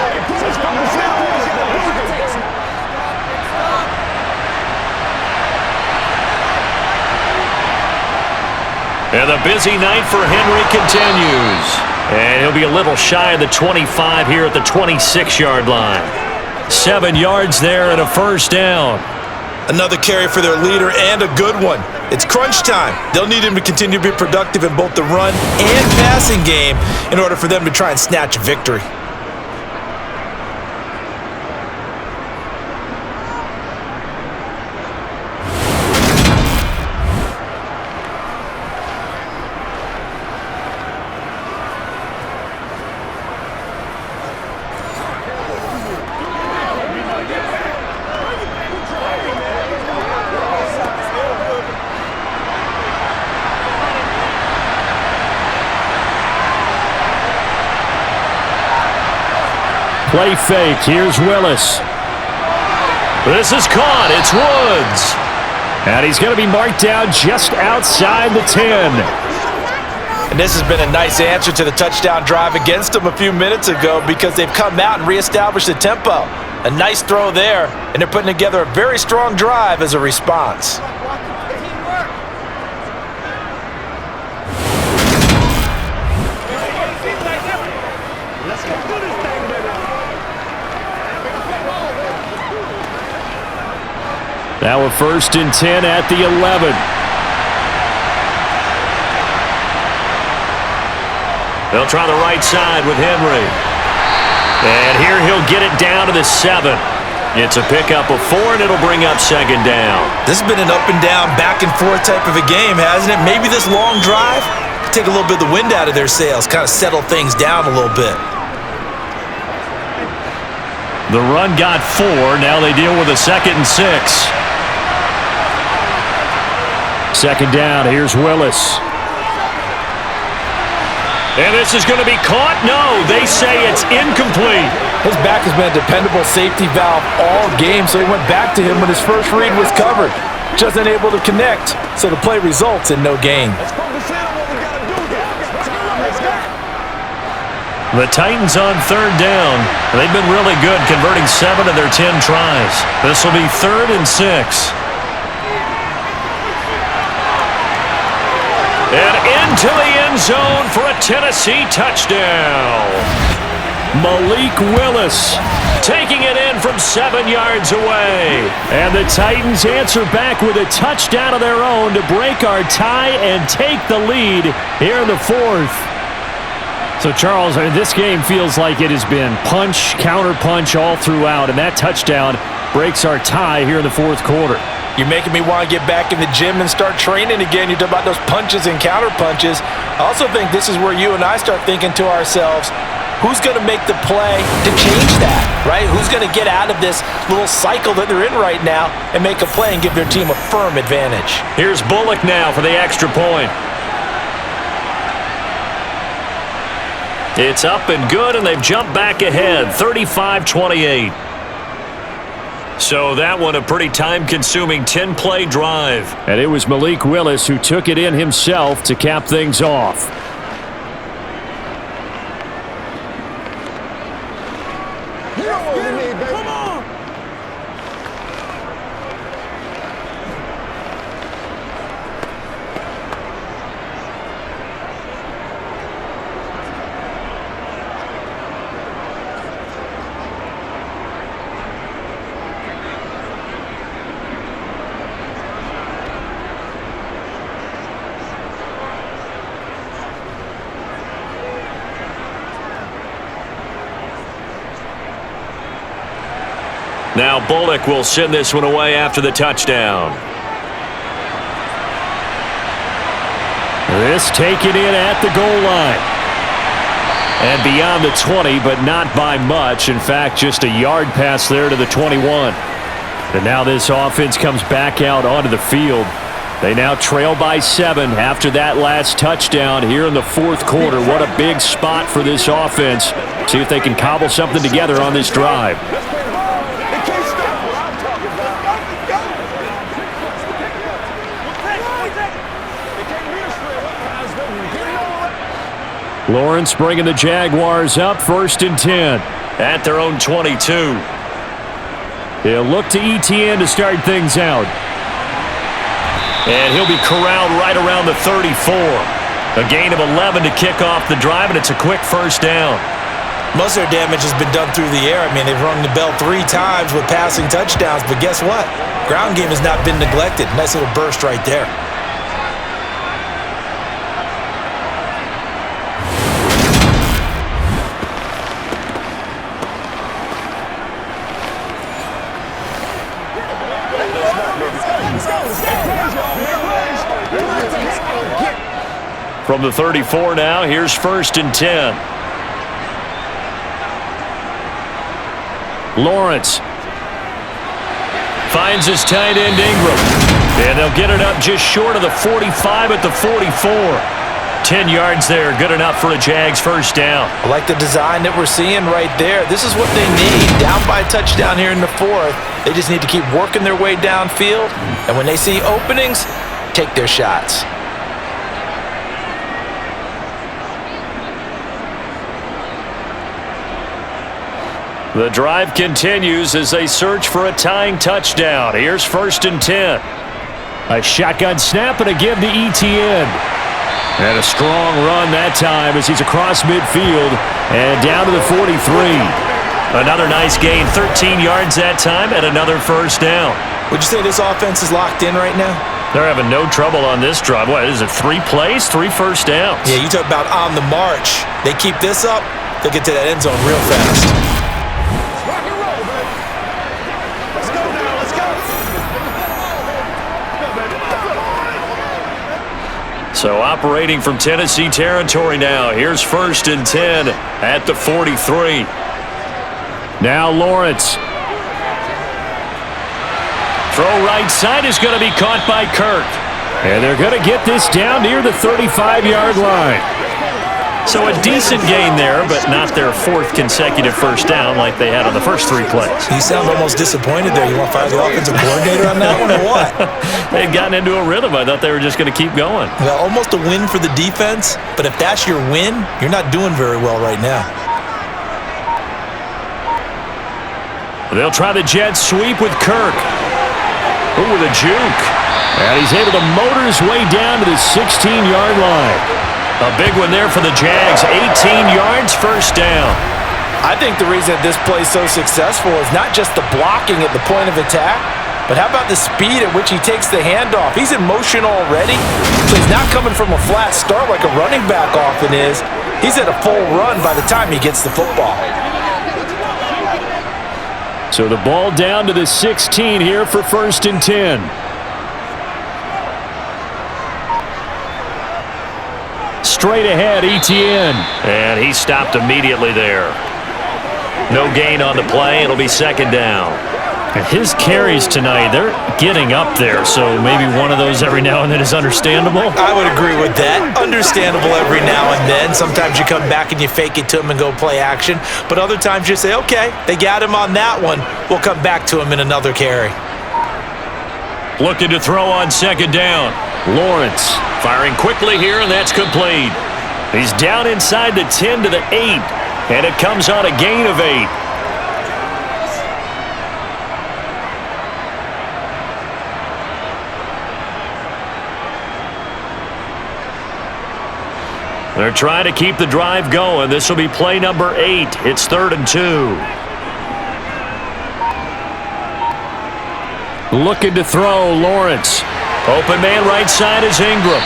And the busy night for Henry continues. And he'll be a little shy of the 25 here at the 26-yard line. 7 yards there and a first down. Another carry for their leader and a good one. It's crunch time. They'll need him to continue to be productive in both the run and passing game in order for them to try and snatch a victory. Play fake. Here's Willis. This is caught. It's Woods. And he's going to be marked down just outside the 10. And this has been a nice answer to the touchdown drive against them a few minutes ago because they've come out and reestablished the tempo. A nice throw there, and they're putting together a very strong drive as a response. Now a 1st and 10 at the 11. They'll try the right side with Henry. And here he'll get it down to the 7. It's a pickup of 4, and it'll bring up 2nd down. This has been an up and down, back and forth type of a game, hasn't it? Maybe this long drive take a little bit of the wind out of their sails, kind of settle things down a little bit. The run got 4. Now they deal with a 2nd and 6. 2nd down. Here's Willis. And this is going to be caught? No, they say it's incomplete. His back has been a dependable safety valve all game, so he went back to him when his first read was covered. just unable to connect, so the play results in no gain. The Titans on third down. They've been really good, converting 7 of their 10 tries. This will be 3rd and 6. And into the end zone for a Tennessee touchdown. Malik Willis taking it in from 7 yards away. And the Titans answer back with a touchdown of their own to break our tie and take the lead here in the 4th. So, Charles, this game feels like it has been punch, counter-punch all throughout, and that touchdown breaks our tie here in the 4th quarter. You're making me want to get back in the gym and start training again. You talk about those punches and counter-punches. I also think this is where you and I start thinking to ourselves, who's going to make the play to change that, right? Who's going to get out of this little cycle that they're in right now and make a play and give their team a firm advantage? Here's Bullock now for the extra point. It's up and good, and they've jumped back ahead, 35-28. So that one a pretty time-consuming 10-play drive. And it was Malik Willis who took it in himself to cap things off. Now Bullock will send this one away after the touchdown. This taken in at the goal line. And beyond the 20, but not by much. In fact, just a yard pass there to the 21. And now this offense comes back out onto the field. They now trail by 7 after that last touchdown here in the 4th quarter. What a big spot for this offense. See if they can cobble something together on this drive. Lawrence bringing the Jaguars up, 1st and 10 at their own 22. He'll look to ETN to start things out. And he'll be corralled right around the 34. A gain of 11 to kick off the drive, and it's a quick 1st down. Most of their damage has been done through the air. I mean, they've rung the bell 3 times with passing touchdowns, but guess what? Ground game has not been neglected. Nice little burst right there. From the 34 now, here's 1st and 10. Lawrence finds his tight end Ingram. And they'll get it up just short of the 45 at the 44. 10 yards there, good enough for a Jags 1st down. I like the design that we're seeing right there. This is what they need. Down by a touchdown here in the 4th. They just need to keep working their way downfield. And when they see openings, take their shots. The drive continues as they search for a tying touchdown. Here's 1st and 10. A shotgun snap and a give to ETN. And a strong run that time as he's across midfield and down to the 43. Another nice gain, 13 yards that time, and another 1st down. Would you say this offense is locked in right now? They're having no trouble on this drive. What is it, 3 plays, 3 1st downs? Yeah, you talk about on the march. They keep this up, they'll get to that end zone real fast. So operating from Tennessee territory now. Here's 1st and 10 at the 43. Now Lawrence. Throw right side is going to be caught by Kirk. And they're going to get this down near the 35-yard line. So a decent gain there, but not their fourth consecutive first down like they had on the first 3 plays. You sound almost disappointed there. You want to fire the offensive coordinator on that one or what? They had gotten into a rhythm. I thought they were just going to keep going. Well, almost a win for the defense, but if that's your win, you're not doing very well right now. They'll try the jet sweep with Kirk. Ooh, with a juke. And he's able to motor his way down to the 16-yard line. A big one there for the Jags. 18 yards, first down. I think the reason that this play is so successful is not just the blocking at the point of attack, but how about the speed at which he takes the handoff? He's in motion already, so he's not coming from a flat start like a running back often is. He's at a full run by the time he gets the football. So the ball down to the 16 here for 1st and 10. Straight ahead, Etienne. And he stopped immediately there. No gain on the play. It'll be 2nd down. And his carries tonight, they're getting up there, so maybe one of those every now and then is understandable. I would agree with that. Understandable every now and then. Sometimes you come back and you fake it to him and go play action. But other times you say, okay, they got him on that one. We'll come back to him in another carry. Looking to throw on 2nd down. Lawrence firing quickly here, and that's complete. He's down inside the 10 to the 8, and it comes on a gain of 8. They're trying to keep the drive going. This will be play number 8. It's 3rd and 2. Looking to throw, Lawrence. Open man right side is Ingram.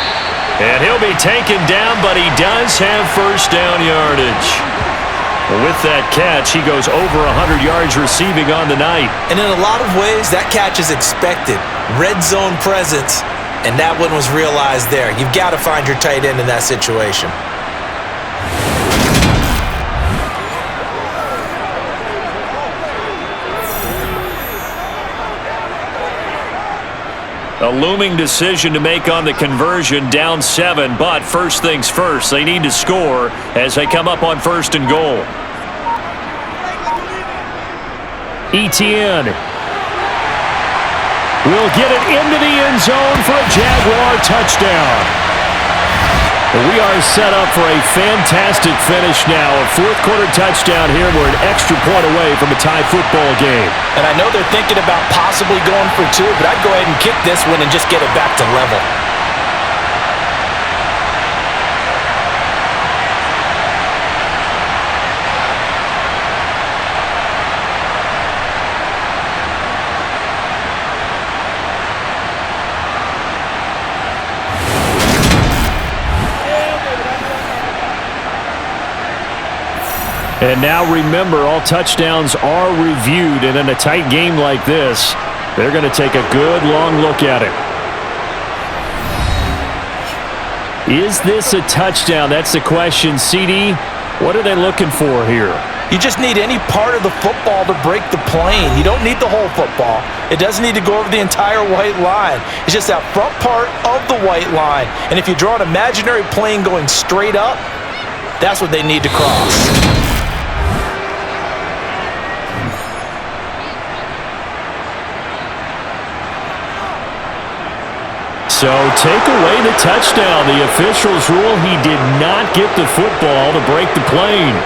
And he'll be taken down, but he does have first down yardage. With that catch, he goes over 100 yards receiving on the night. And in a lot of ways, that catch is expected. Red zone presence. And that one was realized there. You've got to find your tight end in that situation. A looming decision to make on the conversion, down 7, but first things first, they need to score as they come up on 1st and goal. Etienne will get it into the end zone for a Jaguar touchdown. We are set up for a fantastic finish now. A 4th quarter touchdown here. We're an extra point away from a tie football game. And I know they're thinking about possibly going for 2, but I'd go ahead and kick this one and just get it back to level. And now remember, all touchdowns are reviewed, and in a tight game like this, they're going to take a good long look at it. Is this a touchdown? That's the question. CD, what are they looking for here? You just need any part of the football to break the plane. You don't need the whole football. It doesn't need to go over the entire white line. It's just that front part of the white line. And if you draw an imaginary plane going straight up, that's what they need to cross. So take away the touchdown. The officials rule he did not get the football to break the plane.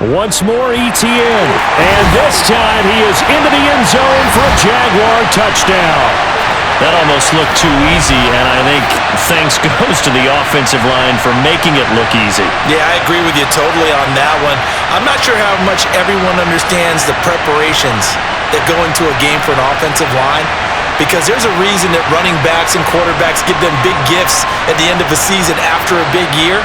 Once more, Etienne. And this time he is into the end zone for a Jaguar touchdown. That almost looked too easy, and I think thanks goes to the offensive line for making it look easy. Yeah, I agree with you totally on that one. I'm not sure how much everyone understands the preparations that go into a game for an offensive line, because there's a reason that running backs and quarterbacks give them big gifts at the end of a season after a big year.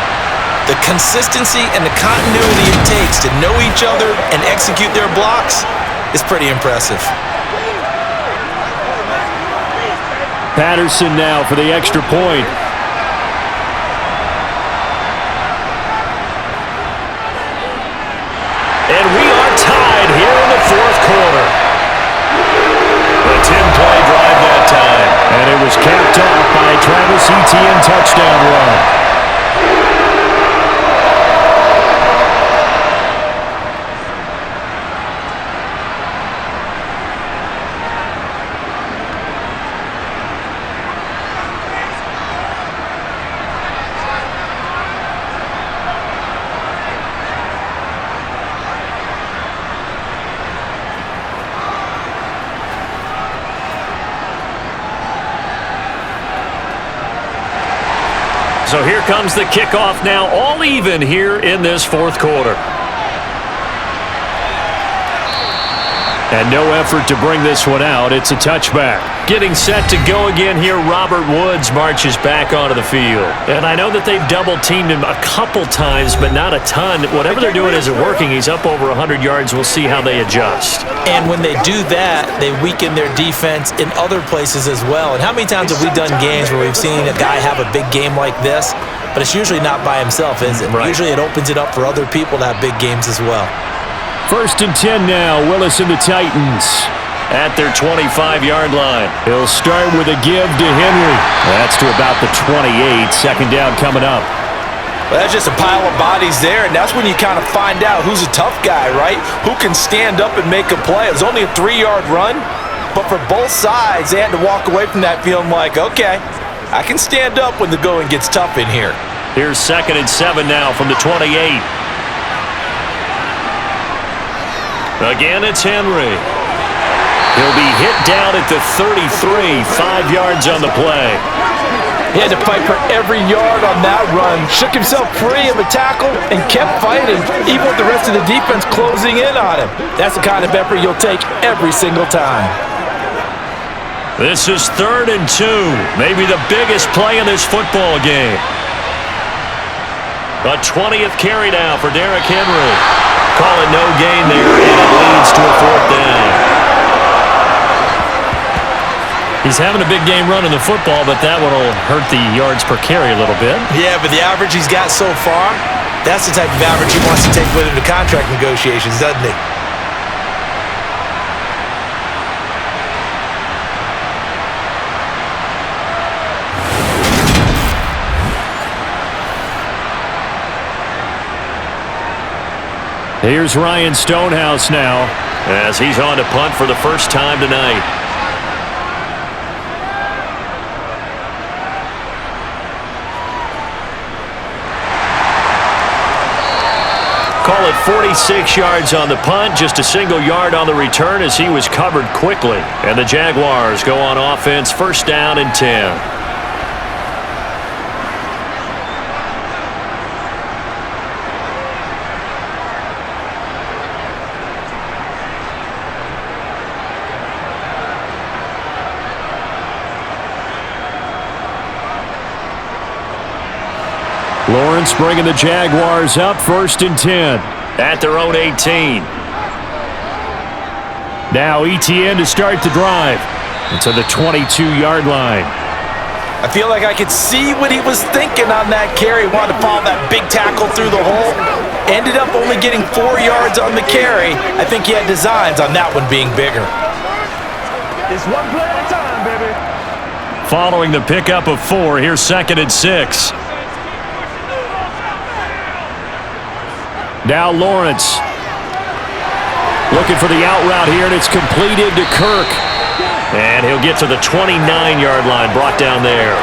The consistency and the continuity it takes to know each other and execute their blocks is pretty impressive. Patterson now for the extra point. touchdown run. So here comes the kickoff now, all even here in this fourth quarter. And no effort to bring this one out. It's a touchback. Getting set to go again here, Robert Woods marches back onto the field. And I know that they've double-teamed him a couple times, but not a ton. Whatever they're doing isn't working. He's up over 100 yards. We'll see how they adjust. And when they do that, they weaken their defense in other places as well. And how many times have we done games where we've seen a guy have a big game like this, but it's usually not by himself, is it? Right. Usually it opens it up for other people to have big games as well. 1st and 10 now, Willis and the Titans at their 25-yard line. He'll start with a give to Henry. That's to about the 28. 2nd down coming up. Well, that's just a pile of bodies there, and that's when you kind of find out who's a tough guy, right? Who can stand up and make a play. It was only a 3-yard run, but for both sides, they had to walk away from that feeling like, okay, I can stand up when the going gets tough in here. Here's 2nd and 7 now from the 28. Again, it's Henry. He'll be hit down at the 33, 5 yards on the play. He had to fight for every yard on that run, shook himself free of a tackle, and kept fighting, even with the rest of the defense closing in on him. That's the kind of effort you'll take every single time. This is 3rd and 2, maybe the biggest play in this football game. A 20th carry now for Derrick Henry. Call it no gain there, and it leads to a 4th down. He's having a big game running the football, but that one will hurt the yards per carry a little bit. Yeah, but the average he's got so far, that's the type of average he wants to take with him to contract negotiations, doesn't he? Here's Ryan Stonehouse now as he's on to punt for the first time tonight. Call it 46 yards on the punt, just a single yard on the return as he was covered quickly. And the Jaguars go on offense, 1st down and 10. Lawrence bringing the Jaguars up, 1st and 10 at their own 18. Now ETN to start the drive to the 22-yard line. I feel like I could see what he was thinking on that carry. Wanted to follow that big tackle through the hole. Ended up only getting 4 yards on the carry. I think he had designs on that one being bigger. It's one play at a time, baby. Following the pickup of 4, here's 2nd and 6. Now Lawrence looking for the out route here, and it's completed to Kirk. And he'll get to the 29-yard line, brought down there.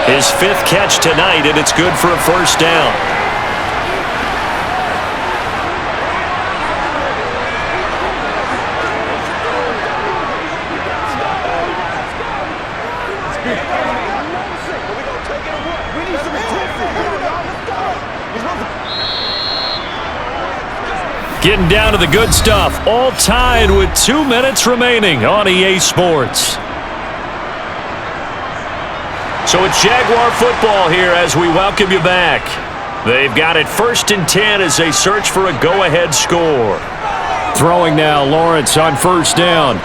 His 5th catch tonight, and it's good for a 1st down. Getting down to the good stuff, all tied with 2 minutes remaining on EA Sports. So it's Jaguar football here as we welcome you back. They've got it 1st and 10 as they search for a go-ahead score. Throwing now, Lawrence on 1st down.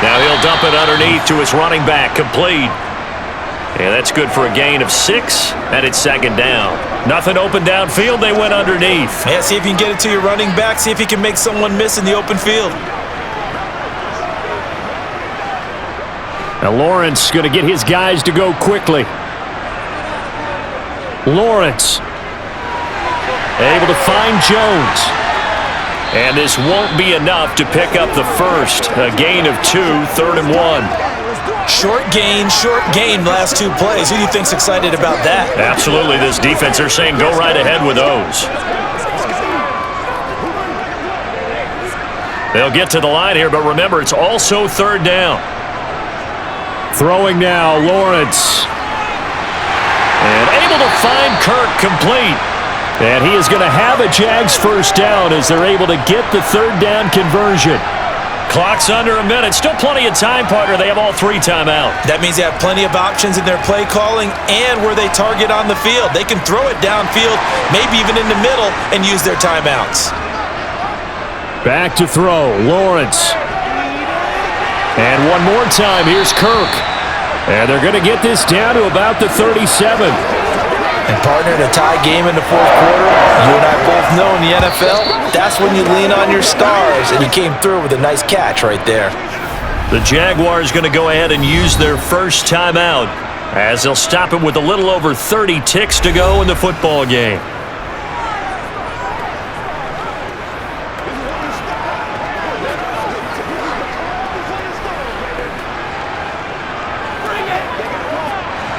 Now he'll dump it underneath to his running back, complete. And that's good for a gain of 6, and it's 2nd down. Nothing open downfield, they went underneath. Yeah, see if you can get it to your running back, see if you can make someone miss in the open field. Now Lawrence going to get his guys to go quickly. Lawrence. Able to find Jones. And this won't be enough to pick up the first. A gain of 2, 3rd and 1. Short gain last 2 plays. Who do you think's excited about that? Absolutely. This defense, they're saying go right ahead with those. They'll get to the line here, but remember, it's also 3rd down. Throwing now, Lawrence. And able to find Kirk complete. And he is going to have a Jags first down as they're able to get the 3rd down conversion. Clock's under a minute. Still plenty of time, partner. They have all 3 timeout. That means they have plenty of options in their play calling and where they target on the field. They can throw it downfield, maybe even in the middle, and use their timeouts. Back to throw, Lawrence. And one more time, here's Kirk. And they're going to get this down to about the 37. And partner, in a tie game in the 4th quarter, you and I both know in the NFL, that's when you lean on your stars, and you came through with a nice catch right there. The Jaguars going to go ahead and use their first timeout as they'll stop it with a little over 30 ticks to go in the football game.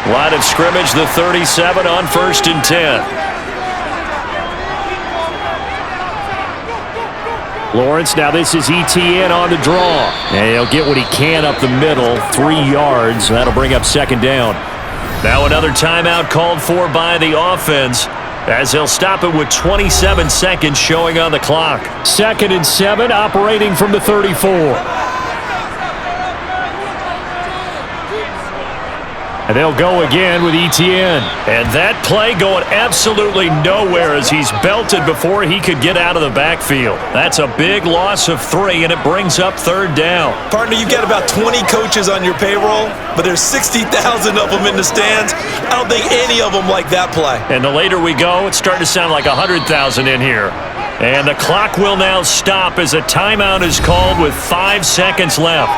Line of scrimmage, the 37 on 1st and 10. Lawrence, now this is ETN on the draw. And he'll get what he can up the middle, 3 yards. That'll bring up 2nd down. Now another timeout called for by the offense as they'll stop it with 27 seconds showing on the clock. 2nd and 7, operating from the 34. And they'll go again with ETN. And that play going absolutely nowhere as he's belted before he could get out of the backfield. That's a big loss of 3, and it brings up 3rd down. Partner, you've got about 20 coaches on your payroll, but there's 60,000 of them in the stands. I don't think any of them like that play. And the later we go, it's starting to sound like 100,000 in here. And the clock will now stop as a timeout is called with 5 seconds left.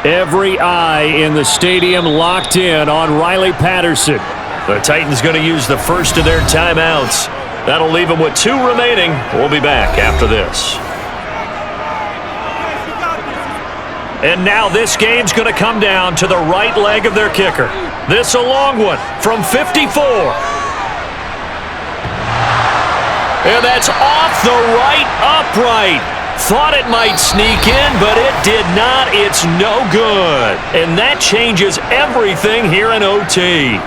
Every eye in the stadium locked in on Riley Patterson. The Titans going to use the first of their timeouts. That'll leave them with 2 remaining. We'll be back after this. And now this game's going to come down to the right leg of their kicker. This a long one from 54. And that's off the right upright. Thought it might sneak in, but it did not. It's no good. And that changes everything here in OT.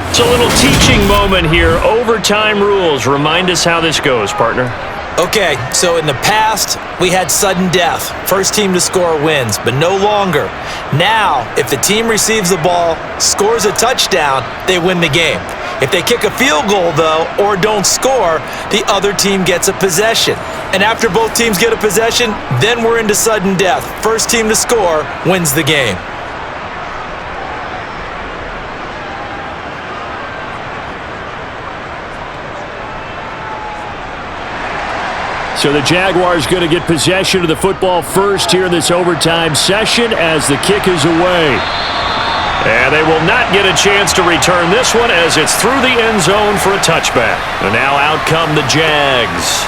It's a little teaching moment here. Overtime rules. Remind us how this goes, partner. Okay, so in the past, we had sudden death. First team to score wins, but no longer. Now, if the team receives the ball, scores a touchdown, they win the game. If they kick a field goal, though, or don't score, the other team gets a possession. And after both teams get a possession, then we're into sudden death. First team to score wins the game. So the Jaguars going to get possession of the football first here in this overtime session as the kick is away. And they will not get a chance to return this one as it's through the end zone for a touchback. And now out come the Jags.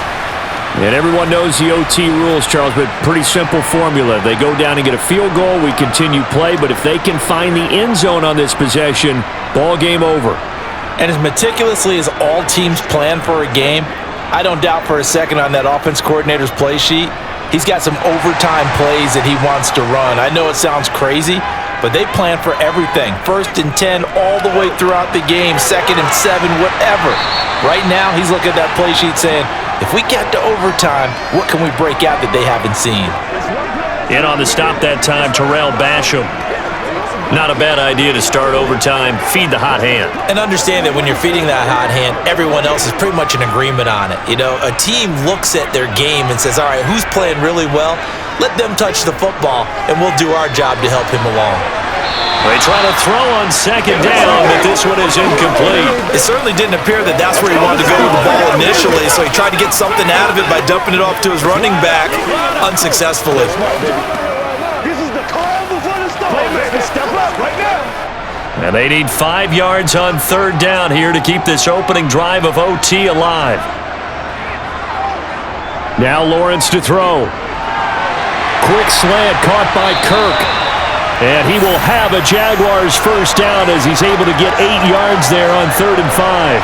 And everyone knows the OT rules, Charles, but pretty simple formula. They go down and get a field goal, we continue play, but if they can find the end zone on this possession, ball game over. And as meticulously as all teams plan for a game, I don't doubt for a second on that offense coordinator's play sheet, he's got some overtime plays that he wants to run. I know it sounds crazy, but they plan for everything. 1st and 10 all the way throughout the game, 2nd and 7, whatever. Right now, he's looking at that play sheet saying, if we get to overtime, what can we break out that they haven't seen? In on the stop that time, Terrell Basham. Not a bad idea to start overtime. Feed the hot hand. And understand that when you're feeding that hot hand, everyone else is pretty much in agreement on it. You know, a team looks at their game and says, all right, who's playing really well? Let them touch the football, and we'll do our job to help him along. They try to throw on second down, but this one is incomplete. It certainly didn't appear that that's where he wanted to go with the ball initially, so he tried to get something out of it by dumping it off to his running back unsuccessfully. This is the calm before the storm. Playmaker, step up right now. And they need 5 yards on third down here to keep this opening drive of OT alive. Now Lawrence to throw. Quick slant caught by Kirk. And he will have a Jaguars first down as he's able to get 8 yards there on 3rd and 5.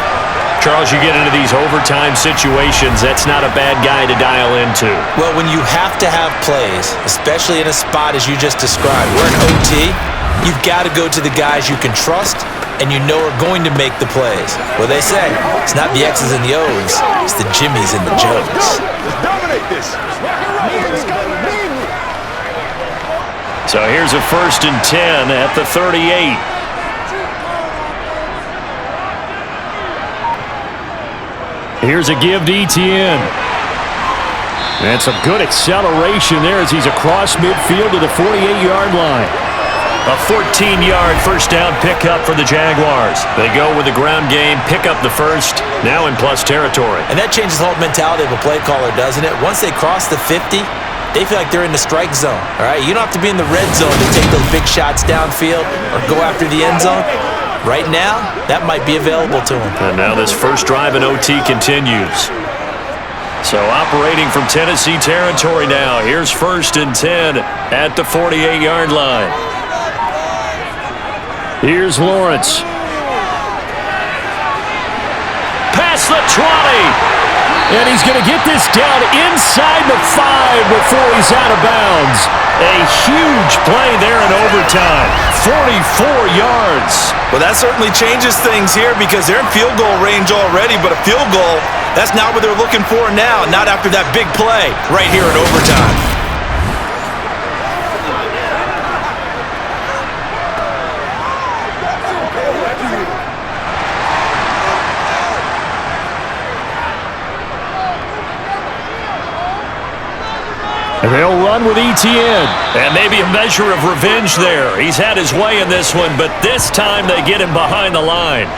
Charles, you get into these overtime situations, that's not a bad guy to dial into. Well, when you have to have plays, especially in a spot as you just described, we're in OT, you've got to go to the guys you can trust and you know are going to make the plays. Well, they say, it's not the X's and the O's, it's the Jimmies and the Joes. Let's dominate this. So here's a 1st and 10 at the 38. Here's a give to Etienne. And some good acceleration there as he's across midfield to the 48-yard line. A 14-yard first down pickup for the Jaguars. They go with the ground game, pick up the first, now in plus territory. And that changes the whole mentality of a play caller, doesn't it? Once they cross the 50, they feel like they're in the strike zone, all right? You don't have to be in the red zone to take those big shots downfield or go after the end zone. Right now, that might be available to them. And now this first drive in OT continues. So operating from Tennessee territory now. Here's 1st and 10 at the 48-yard line. Here's Lawrence. Past the 20. And he's going to get this down inside the 5 before he's out of bounds. A huge play there in overtime. 44 yards. Well, that certainly changes things here because they're in field goal range already, but a field goal, that's not what they're looking for now, not after that big play right here in overtime. They'll run with Etienne. And maybe a measure of revenge there. He's had his way in this one, but this time they get him behind the line.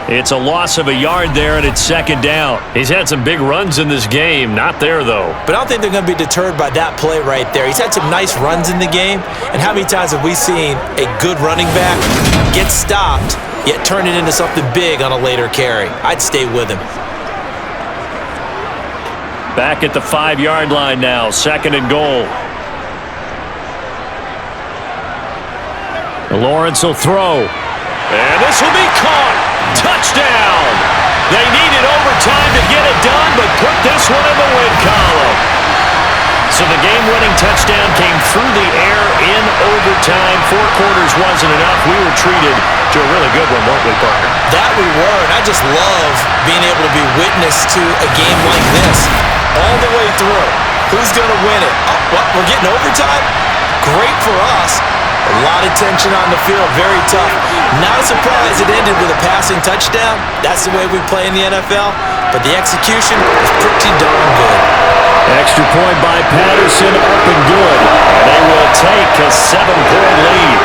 It's a loss of a yard there, and it's 2nd down. He's had some big runs in this game. Not there, though. But I don't think they're going to be deterred by that play right there. He's had some nice runs in the game. And how many times have we seen a good running back get stopped, yet turn it into something big on a later carry? I'd stay with him. Back at the 5-yard line now, 2nd and goal. Lawrence will throw. And this will be caught. Touchdown. They needed overtime to get it done, but put this one in the win column. So the game-winning touchdown came through the air in overtime. 4 quarters wasn't enough. We were treated to a really good one, weren't we, partner? That we were, and I just love being able to be witness to a game like this. All the way through. Who's going to win it? Oh, what? We're getting overtime? Great for us. A lot of tension on the field. Very tough. Not a surprise it ended with a passing touchdown. That's the way we play in the NFL. But the execution was pretty darn good. Extra point by Patterson, up and good. And they will take a 7-point lead.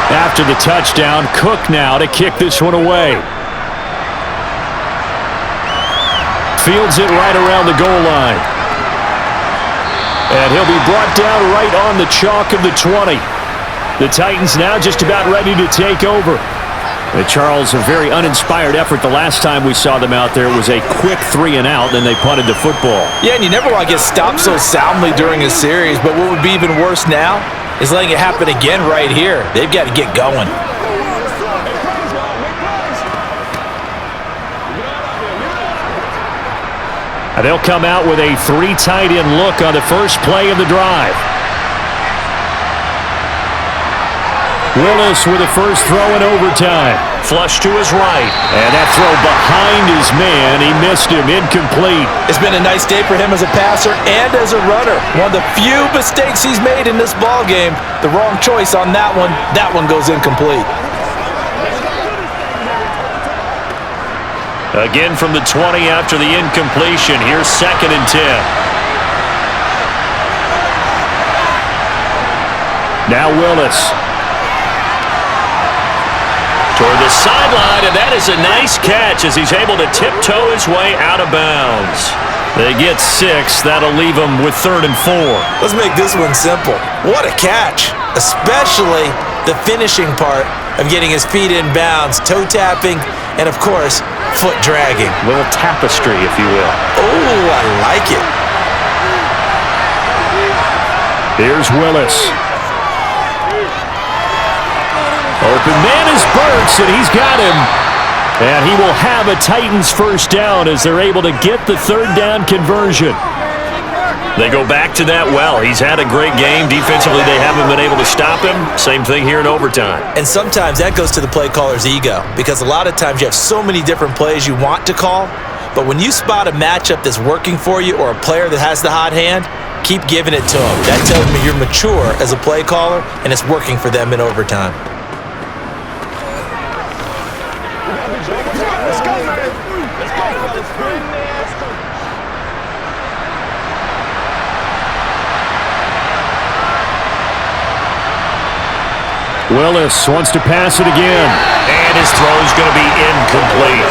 After the touchdown, Cook now to kick this one away. Fields it right around the goal line. And he'll be brought down right on the chalk of the 20. The Titans now just about ready to take over. And Charles, a very uninspired effort the last time we saw them out there. It was a quick 3 and out, then they punted the football. Yeah, and you never want to get stopped so soundly during a series, but what would be even worse now is letting it happen again right here. They've got to get going. And they'll come out with a 3 tight end look on the first play of the drive. Willis with the first throw in overtime. flush to his right. And that throw behind his man, he missed him, incomplete. It's been a nice day for him as a passer and as a runner. One of the few mistakes he's made in this ball game. The wrong choice on that one. That one goes incomplete. Again from the 20 after the incompletion. Here's 2nd and 10. Now Willis. Toward the sideline, and that is a nice catch as he's able to tiptoe his way out of bounds. They get 6. That'll leave them with 3rd and 4. Let's make this one simple. What a catch, especially the finishing part of getting his feet in bounds, toe tapping, and of course, foot dragging. A little tapestry, if you will. Oh, I like it. Here's Willis. Open man is Burks, and he's got him. And he will have a Titans first down as they're able to get the 3rd down conversion. They go back to that well. He's had a great game. Defensively, they haven't been able to stop him. Same thing here in overtime. And sometimes that goes to the play caller's ego, because a lot of times you have so many different plays you want to call, but when you spot a matchup that's working for you or a player that has the hot hand, keep giving it to them. That tells me you're mature as a play caller, and it's working for them in overtime. Willis wants to pass it again. And his throw's going to be incomplete.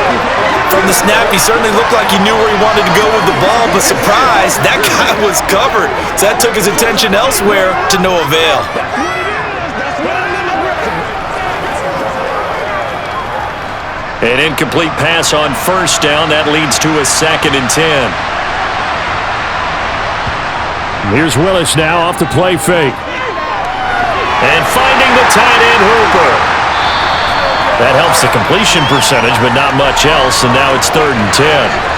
From the snap, he certainly looked like he knew where he wanted to go with the ball, but surprise, that guy was covered. So that took his attention elsewhere to no avail. An incomplete pass on 1st down. That leads to a 2nd and 10. Here's Willis now off the play fake. And finding the tight end Hooper. That helps the completion percentage, but not much else, and now it's 3rd and 10.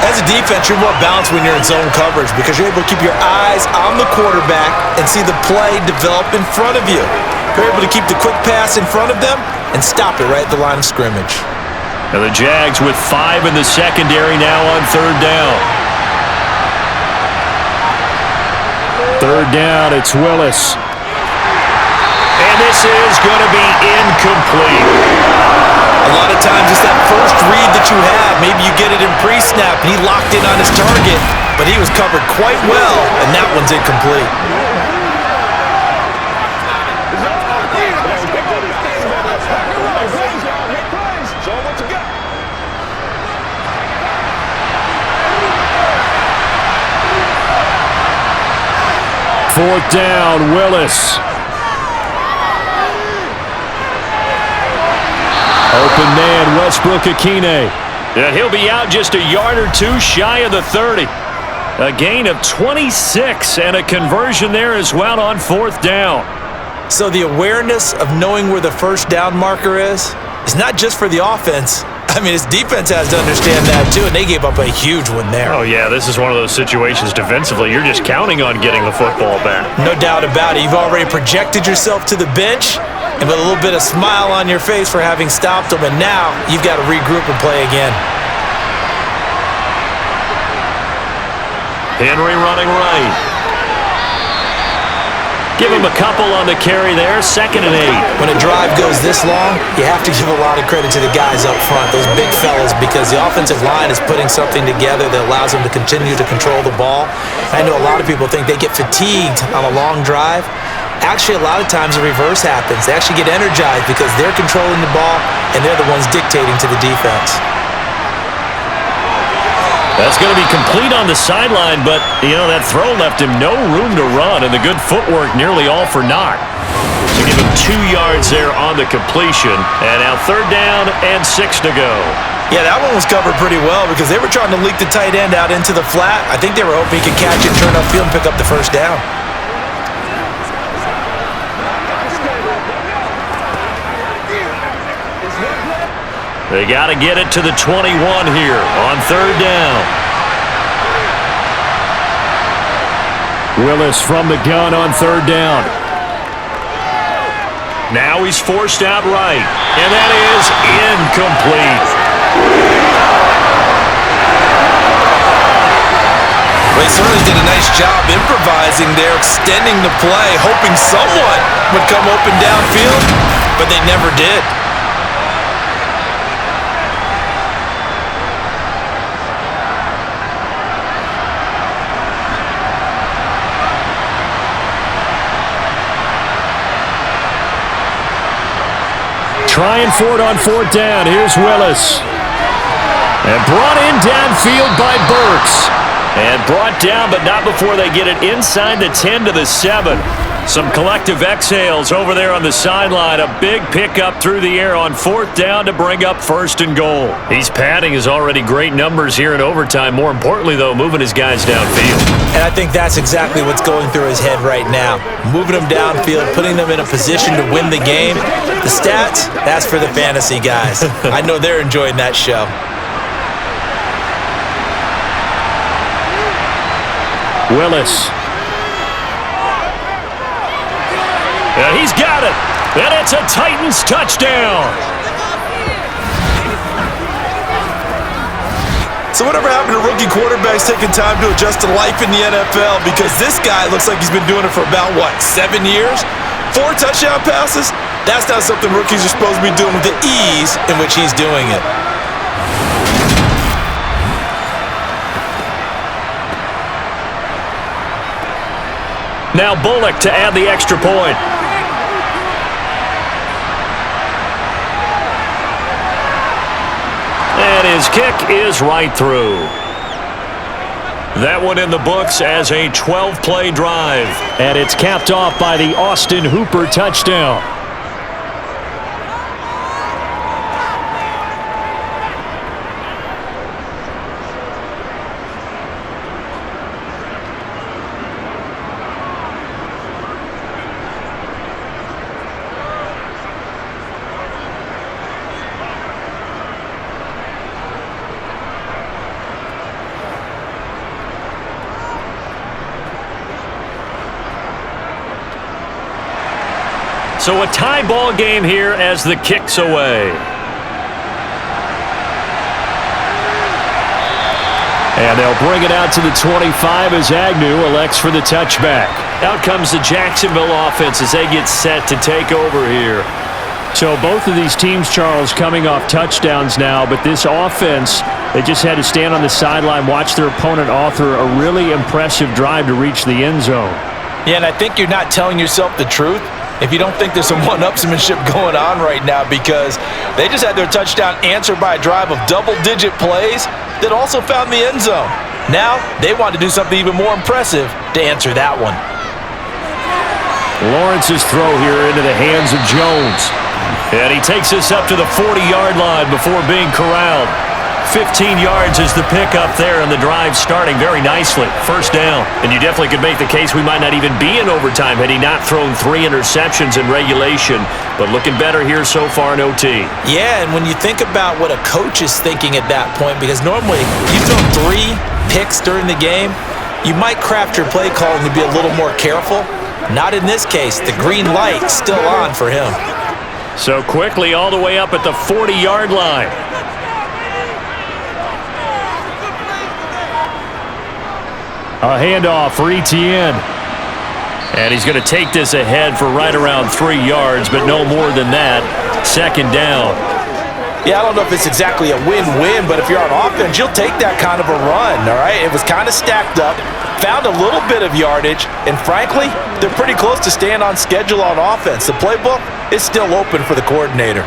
As a defense, you're more balanced when you're in zone coverage because you're able to keep your eyes on the quarterback and see the play develop in front of you. You're able to keep the quick pass in front of them and stop it right at the line of scrimmage. And the Jags with 5 in the secondary now on 3rd down. 3rd down, it's Willis. And this is going to be incomplete. A lot of times it's that first read that you have. Maybe you get it in pre-snap and he locked in on his target, but he was covered quite well, and that one's incomplete. Fourth down, Willis. Open man, Westbrook-Akine. And he'll be out just a yard or two shy of the 30. A gain of 26 and a conversion there as well on 4th down. So the awareness of knowing where the first down marker is not just for the offense. I mean, his defense has to understand that too, and they gave up a huge one there. Oh, yeah, this is one of those situations defensively. You're just counting on getting the football back. No doubt about it. You've already projected yourself to the bench, and with a little bit of smile on your face for having stopped them, and now you've got to regroup and play again. Henry running right. Give him a couple on the carry there, 2nd and 8. When a drive goes this long, you have to give a lot of credit to the guys up front, those big fellas, because the offensive line is putting something together that allows them to continue to control the ball. I know a lot of people think they get fatigued on a long drive. Actually, a lot of times the reverse happens. They actually get energized because they're controlling the ball, and they're the ones dictating to the defense. That's going to be complete on the sideline, but, you know, that throw left him no room to run, and the good footwork nearly all for naught. So give him 2 yards there on the completion, and now 3rd down and 6 to go. Yeah, that one was covered pretty well because they were trying to leak the tight end out into the flat. I think they were hoping he could catch it, turn upfield, and pick up the first down. They got to get it to the 21 here on 3rd down. Willis from the gun on 3rd down. Now he's forced out right, and that is incomplete. Well, he certainly did a nice job improvising there, extending the play, hoping someone would come open downfield, but they never did. Trying for it on fourth down. Here's Willis. And brought in downfield by Burks. And brought down, but not before they get it inside the 10 to the 7. Some collective exhales over there on the sideline. A big pickup through the air on fourth down to bring up first and goal. He's padding his already great numbers here in overtime. More importantly, though, moving his guys downfield. And I think that's exactly what's going through his head right now. Moving them downfield, putting them in a position to win the game. The stats, that's for the fantasy guys. I know they're enjoying that show. Willis. And he's got it. And it's a Titans touchdown. So whatever happened to rookie quarterbacks taking time to adjust to life in the NFL? Because this guy looks like he's been doing it for about, 7 years? 4 touchdown passes? That's not something rookies are supposed to be doing with the ease in which he's doing it. Now Bullock to add the extra point. And his kick is right through. That one in the books as a 12-play drive. And it's capped off by the Austin Hooper touchdown. So a tie ball game here as the kick's away. And they'll bring it out to the 25 as Agnew elects for the touchback. Out comes the Jacksonville offense as they get set to take over here. So both of these teams, Charles, coming off touchdowns now, but this offense, they just had to stand on the sideline, watch their opponent author a really impressive drive to reach the end zone. Yeah, and I think you're not telling yourself the truth if you don't think there's some one-upsmanship going on right now, because they just had their touchdown answered by a drive of double-digit plays that also found the end zone. Now, they want to do something even more impressive to answer that one. Lawrence's throw here into the hands of Jones. And he takes this up to the 40-yard line before being corralled. 15 yards is the pickup there, and the drive starting very nicely. First down. And you definitely could make the case we might not even be in overtime had he not thrown 3 interceptions in regulation. But looking better here so far in OT. Yeah, and when you think about what a coach is thinking at that point, because normally you throw 3 picks during the game, you might craft your play calling to be a little more careful. Not in this case. The green light's still on for him. So quickly all the way up at the 40-yard line. A handoff for Etienne. And he's going to take this ahead for right around 3 yards, but no more than that. Second down. Yeah, I don't know if it's exactly a win-win, but if you're on offense, you'll take that kind of a run, all right? It was kind of stacked up, found a little bit of yardage, and frankly, they're pretty close to staying on schedule on offense. The playbook is still open for the coordinator.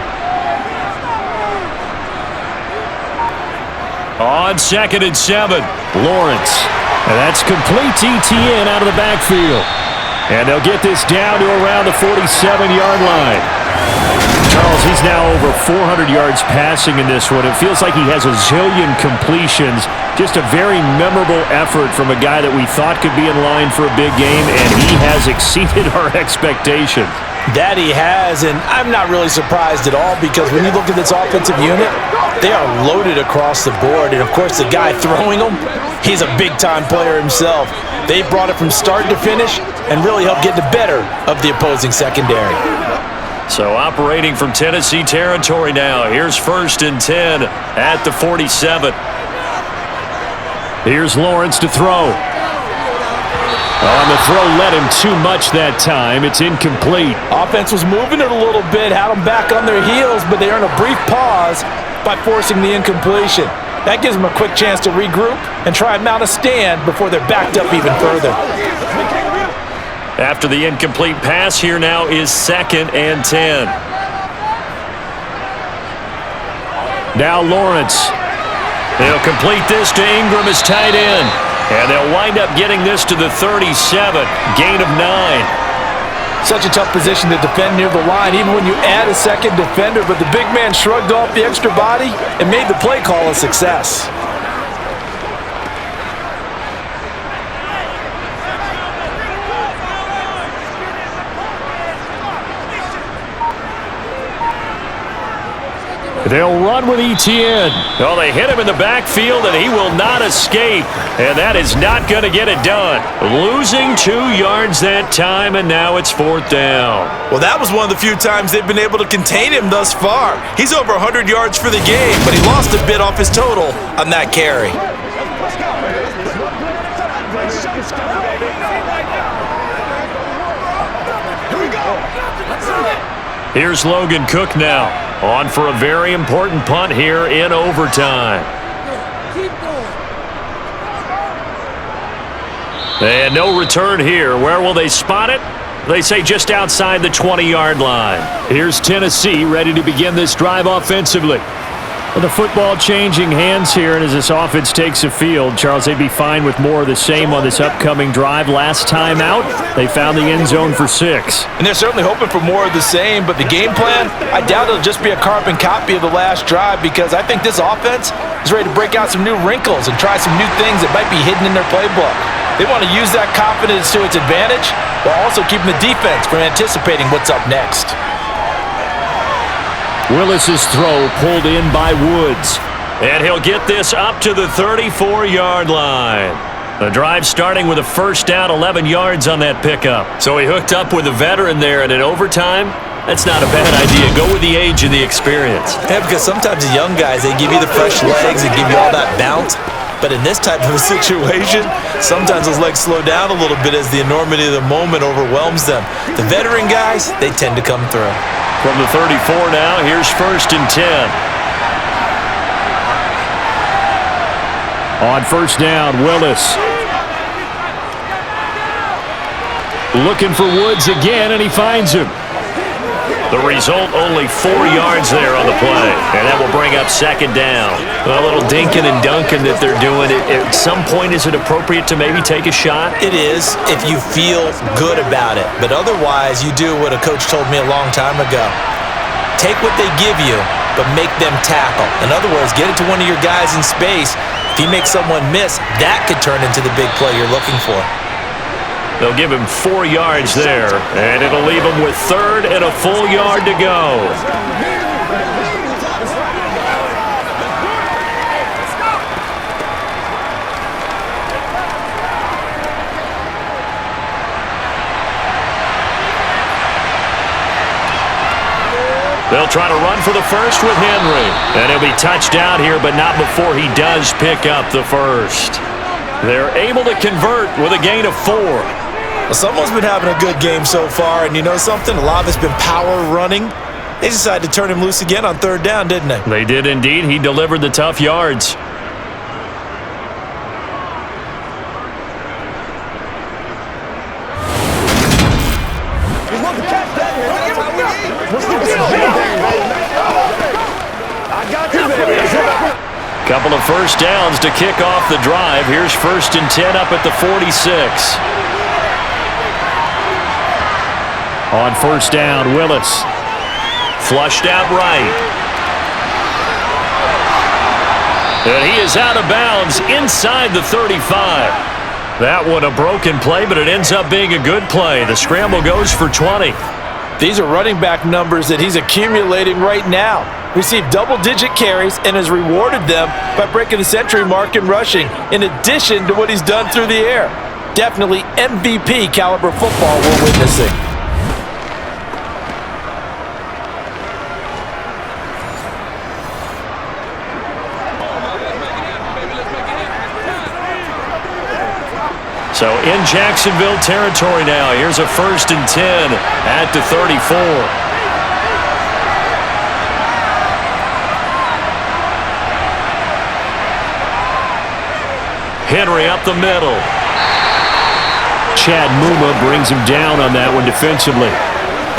On 2nd and 7, Lawrence. And that's complete to Etienne out of the backfield. And they'll get this down to around the 47-yard line. Charles, he's now over 400 yards passing in this one. It feels like he has a zillion completions. Just a very memorable effort from a guy that we thought could be in line for a big game, and he has exceeded our expectations. That he has, and I'm not really surprised at all, because when you look at this offensive unit, they are loaded across the board. And, of course, the guy throwing them, he's a big-time player himself. They brought it from start to finish and really helped get the better of the opposing secondary. So operating from Tennessee territory now. Here's 1st and 10 at the 47. Here's Lawrence to throw. On the throw, led him too much that time. It's incomplete. Offense was moving it a little bit, had them back on their heels, but they earned a brief pause by forcing the incompletion. That gives them a quick chance to regroup and try and mount a stand before they're backed up even further. After the incomplete pass, here now is 2nd and 10. Now Lawrence. They'll complete this to Ingram as tight end. And they'll wind up getting this to the 37. Gain of 9. Such a tough position to defend near the line, even when you add a second defender. But the big man shrugged off the extra body and made the play call a success. They'll run with Etienne. Well, they hit him in the backfield, and he will not escape. And that is not going to get it done. Losing 2 yards that time, and now it's 4th down. Well, that was one of the few times they've been able to contain him thus far. He's over 100 yards for the game, but he lost a bit off his total on that carry. Here's Logan Cook now, on for a very important punt here in overtime. And no return here. Where will they spot it? They say just outside the 20-yard line. Here's Tennessee ready to begin this drive offensively. With the football changing hands here, and as this offense takes the field, Charles, they'd be fine with more of the same on this upcoming drive. Last time out, they found the end zone for 6. And they're certainly hoping for more of the same, but the game plan, I doubt it'll just be a carbon copy of the last drive, because I think this offense is ready to break out some new wrinkles and try some new things that might be hidden in their playbook. They want to use that confidence to its advantage while also keeping the defense from anticipating what's up next. Willis's throw pulled in by Woods. And he'll get this up to the 34-yard line. The drive starting with a 1st down, 11 yards on that pickup. So he hooked up with a veteran there, and in overtime, that's not a bad idea. Go with the age and the experience. Yeah, because sometimes the young guys, they give you the fresh legs and give you all that bounce. But in this type of a situation, sometimes those legs slow down a little bit as the enormity of the moment overwhelms them. The veteran guys, they tend to come through. From the 34 now, here's 1st and 10. On 1st down, Willis. Looking for Woods again, and he finds him. The result, only 4 yards there on the play. And that will bring up 2nd down. A little dinking and dunking that they're doing. At some point, is it appropriate to maybe take a shot? It is, if you feel good about it. But otherwise, you do what a coach told me a long time ago. Take what they give you, but make them tackle. In other words, get it to one of your guys in space. If he makes someone miss, that could turn into the big play you're looking for. They'll give him 4 yards there, and it'll leave him with 3rd and a full yard to go. They'll try to run for the 1st with Henry, and he'll be touched out here, but not before he does pick up the 1st. They're able to convert with a gain of 4. Well, someone's been having a good game so far, and you know something? A lot of it's been power running. They decided to turn him loose again on 3rd down, didn't they? They did indeed. He delivered the tough yards. Couple of 1st downs to kick off the drive. Here's 1st and 10 up at the 46. On 1st down, Willis. Flushed out right. And he is out of bounds inside the 35. That one a broken play, but it ends up being a good play. The scramble goes for 20. These are running back numbers that he's accumulating right now. Received double-digit carries and has rewarded them by breaking the century mark in rushing, in addition to what he's done through the air. Definitely MVP caliber football we're witnessing. So in Jacksonville territory now. Here's a 1st and 10 at the 34. Henry up the middle. Chad Muma brings him down on that one defensively.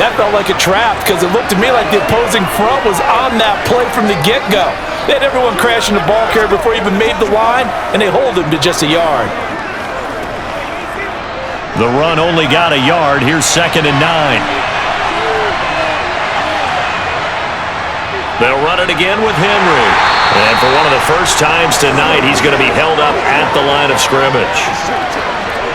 That felt like a trap because it looked to me like the opposing front was on that play from the get-go. They had everyone crashing the ball carrier before he even made the line, and they hold him to just a yard. The run only got a yard. Here's 2nd and 9. They'll run it again with Henry. And for one of the first times tonight, he's going to be held up at the line of scrimmage.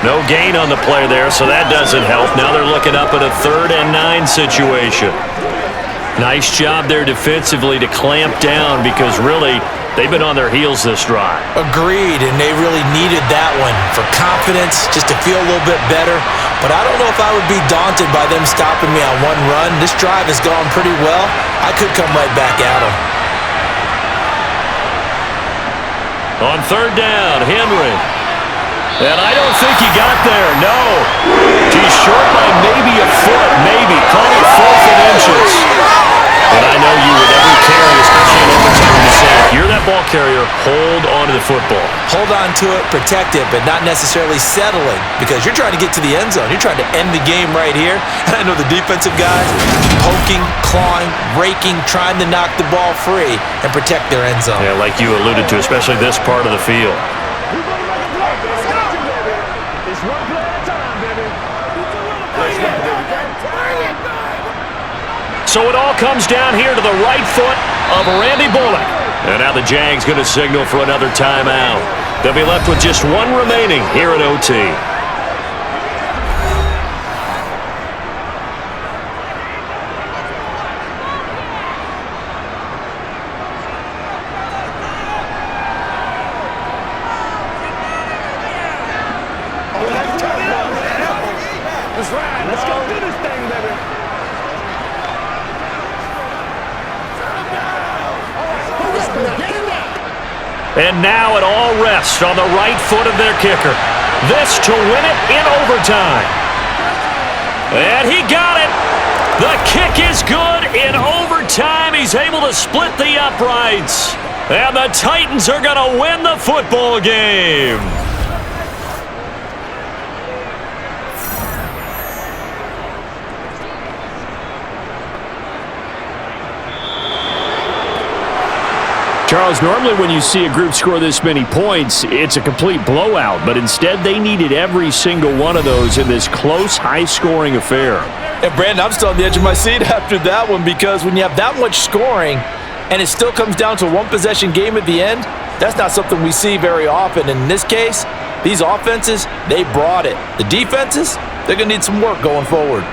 No gain on the play there, so that doesn't help. Now they're looking up at a 3rd and 9 situation. Nice job there defensively to clamp down because really they've been on their heels this drive. Agreed, and they really needed that one for confidence, just to feel a little bit better. But I don't know if I would be daunted by them stopping me on one run. This drive has gone pretty well. I could come right back at them. On 3rd down, Henry. And I don't think he got there, no. He's short by maybe a foot, maybe. Call it 4th and inches. And I know you with every carry, especially in overtime, to say, if you're that ball carrier, hold on to the football. Hold on to it, protect it, but not necessarily settling because you're trying to get to the end zone. You're trying to end the game right here. And I know the defensive guys poking, clawing, raking, trying to knock the ball free and protect their end zone. Yeah, like you alluded to, especially this part of the field. So it all comes down here to the right foot of Randy Bullock. And now the Jags going to signal for another timeout. They'll be left with just one remaining here at OT. That's right. Let's go do this thing, baby. And now it all rests on the right foot of their kicker. This to win it in overtime. And he got it. The kick is good in overtime. He's able to split the uprights. And the Titans are going to win the football game. Charles, normally when you see a group score this many points, it's a complete blowout, but instead they needed every single one of those in this close, high-scoring affair. And Brandon, I'm still on the edge of my seat after that one because when you have that much scoring and it still comes down to a one-possession game at the end, that's not something we see very often. And in this case, these offenses, they brought it. The defenses, they're going to need some work going forward.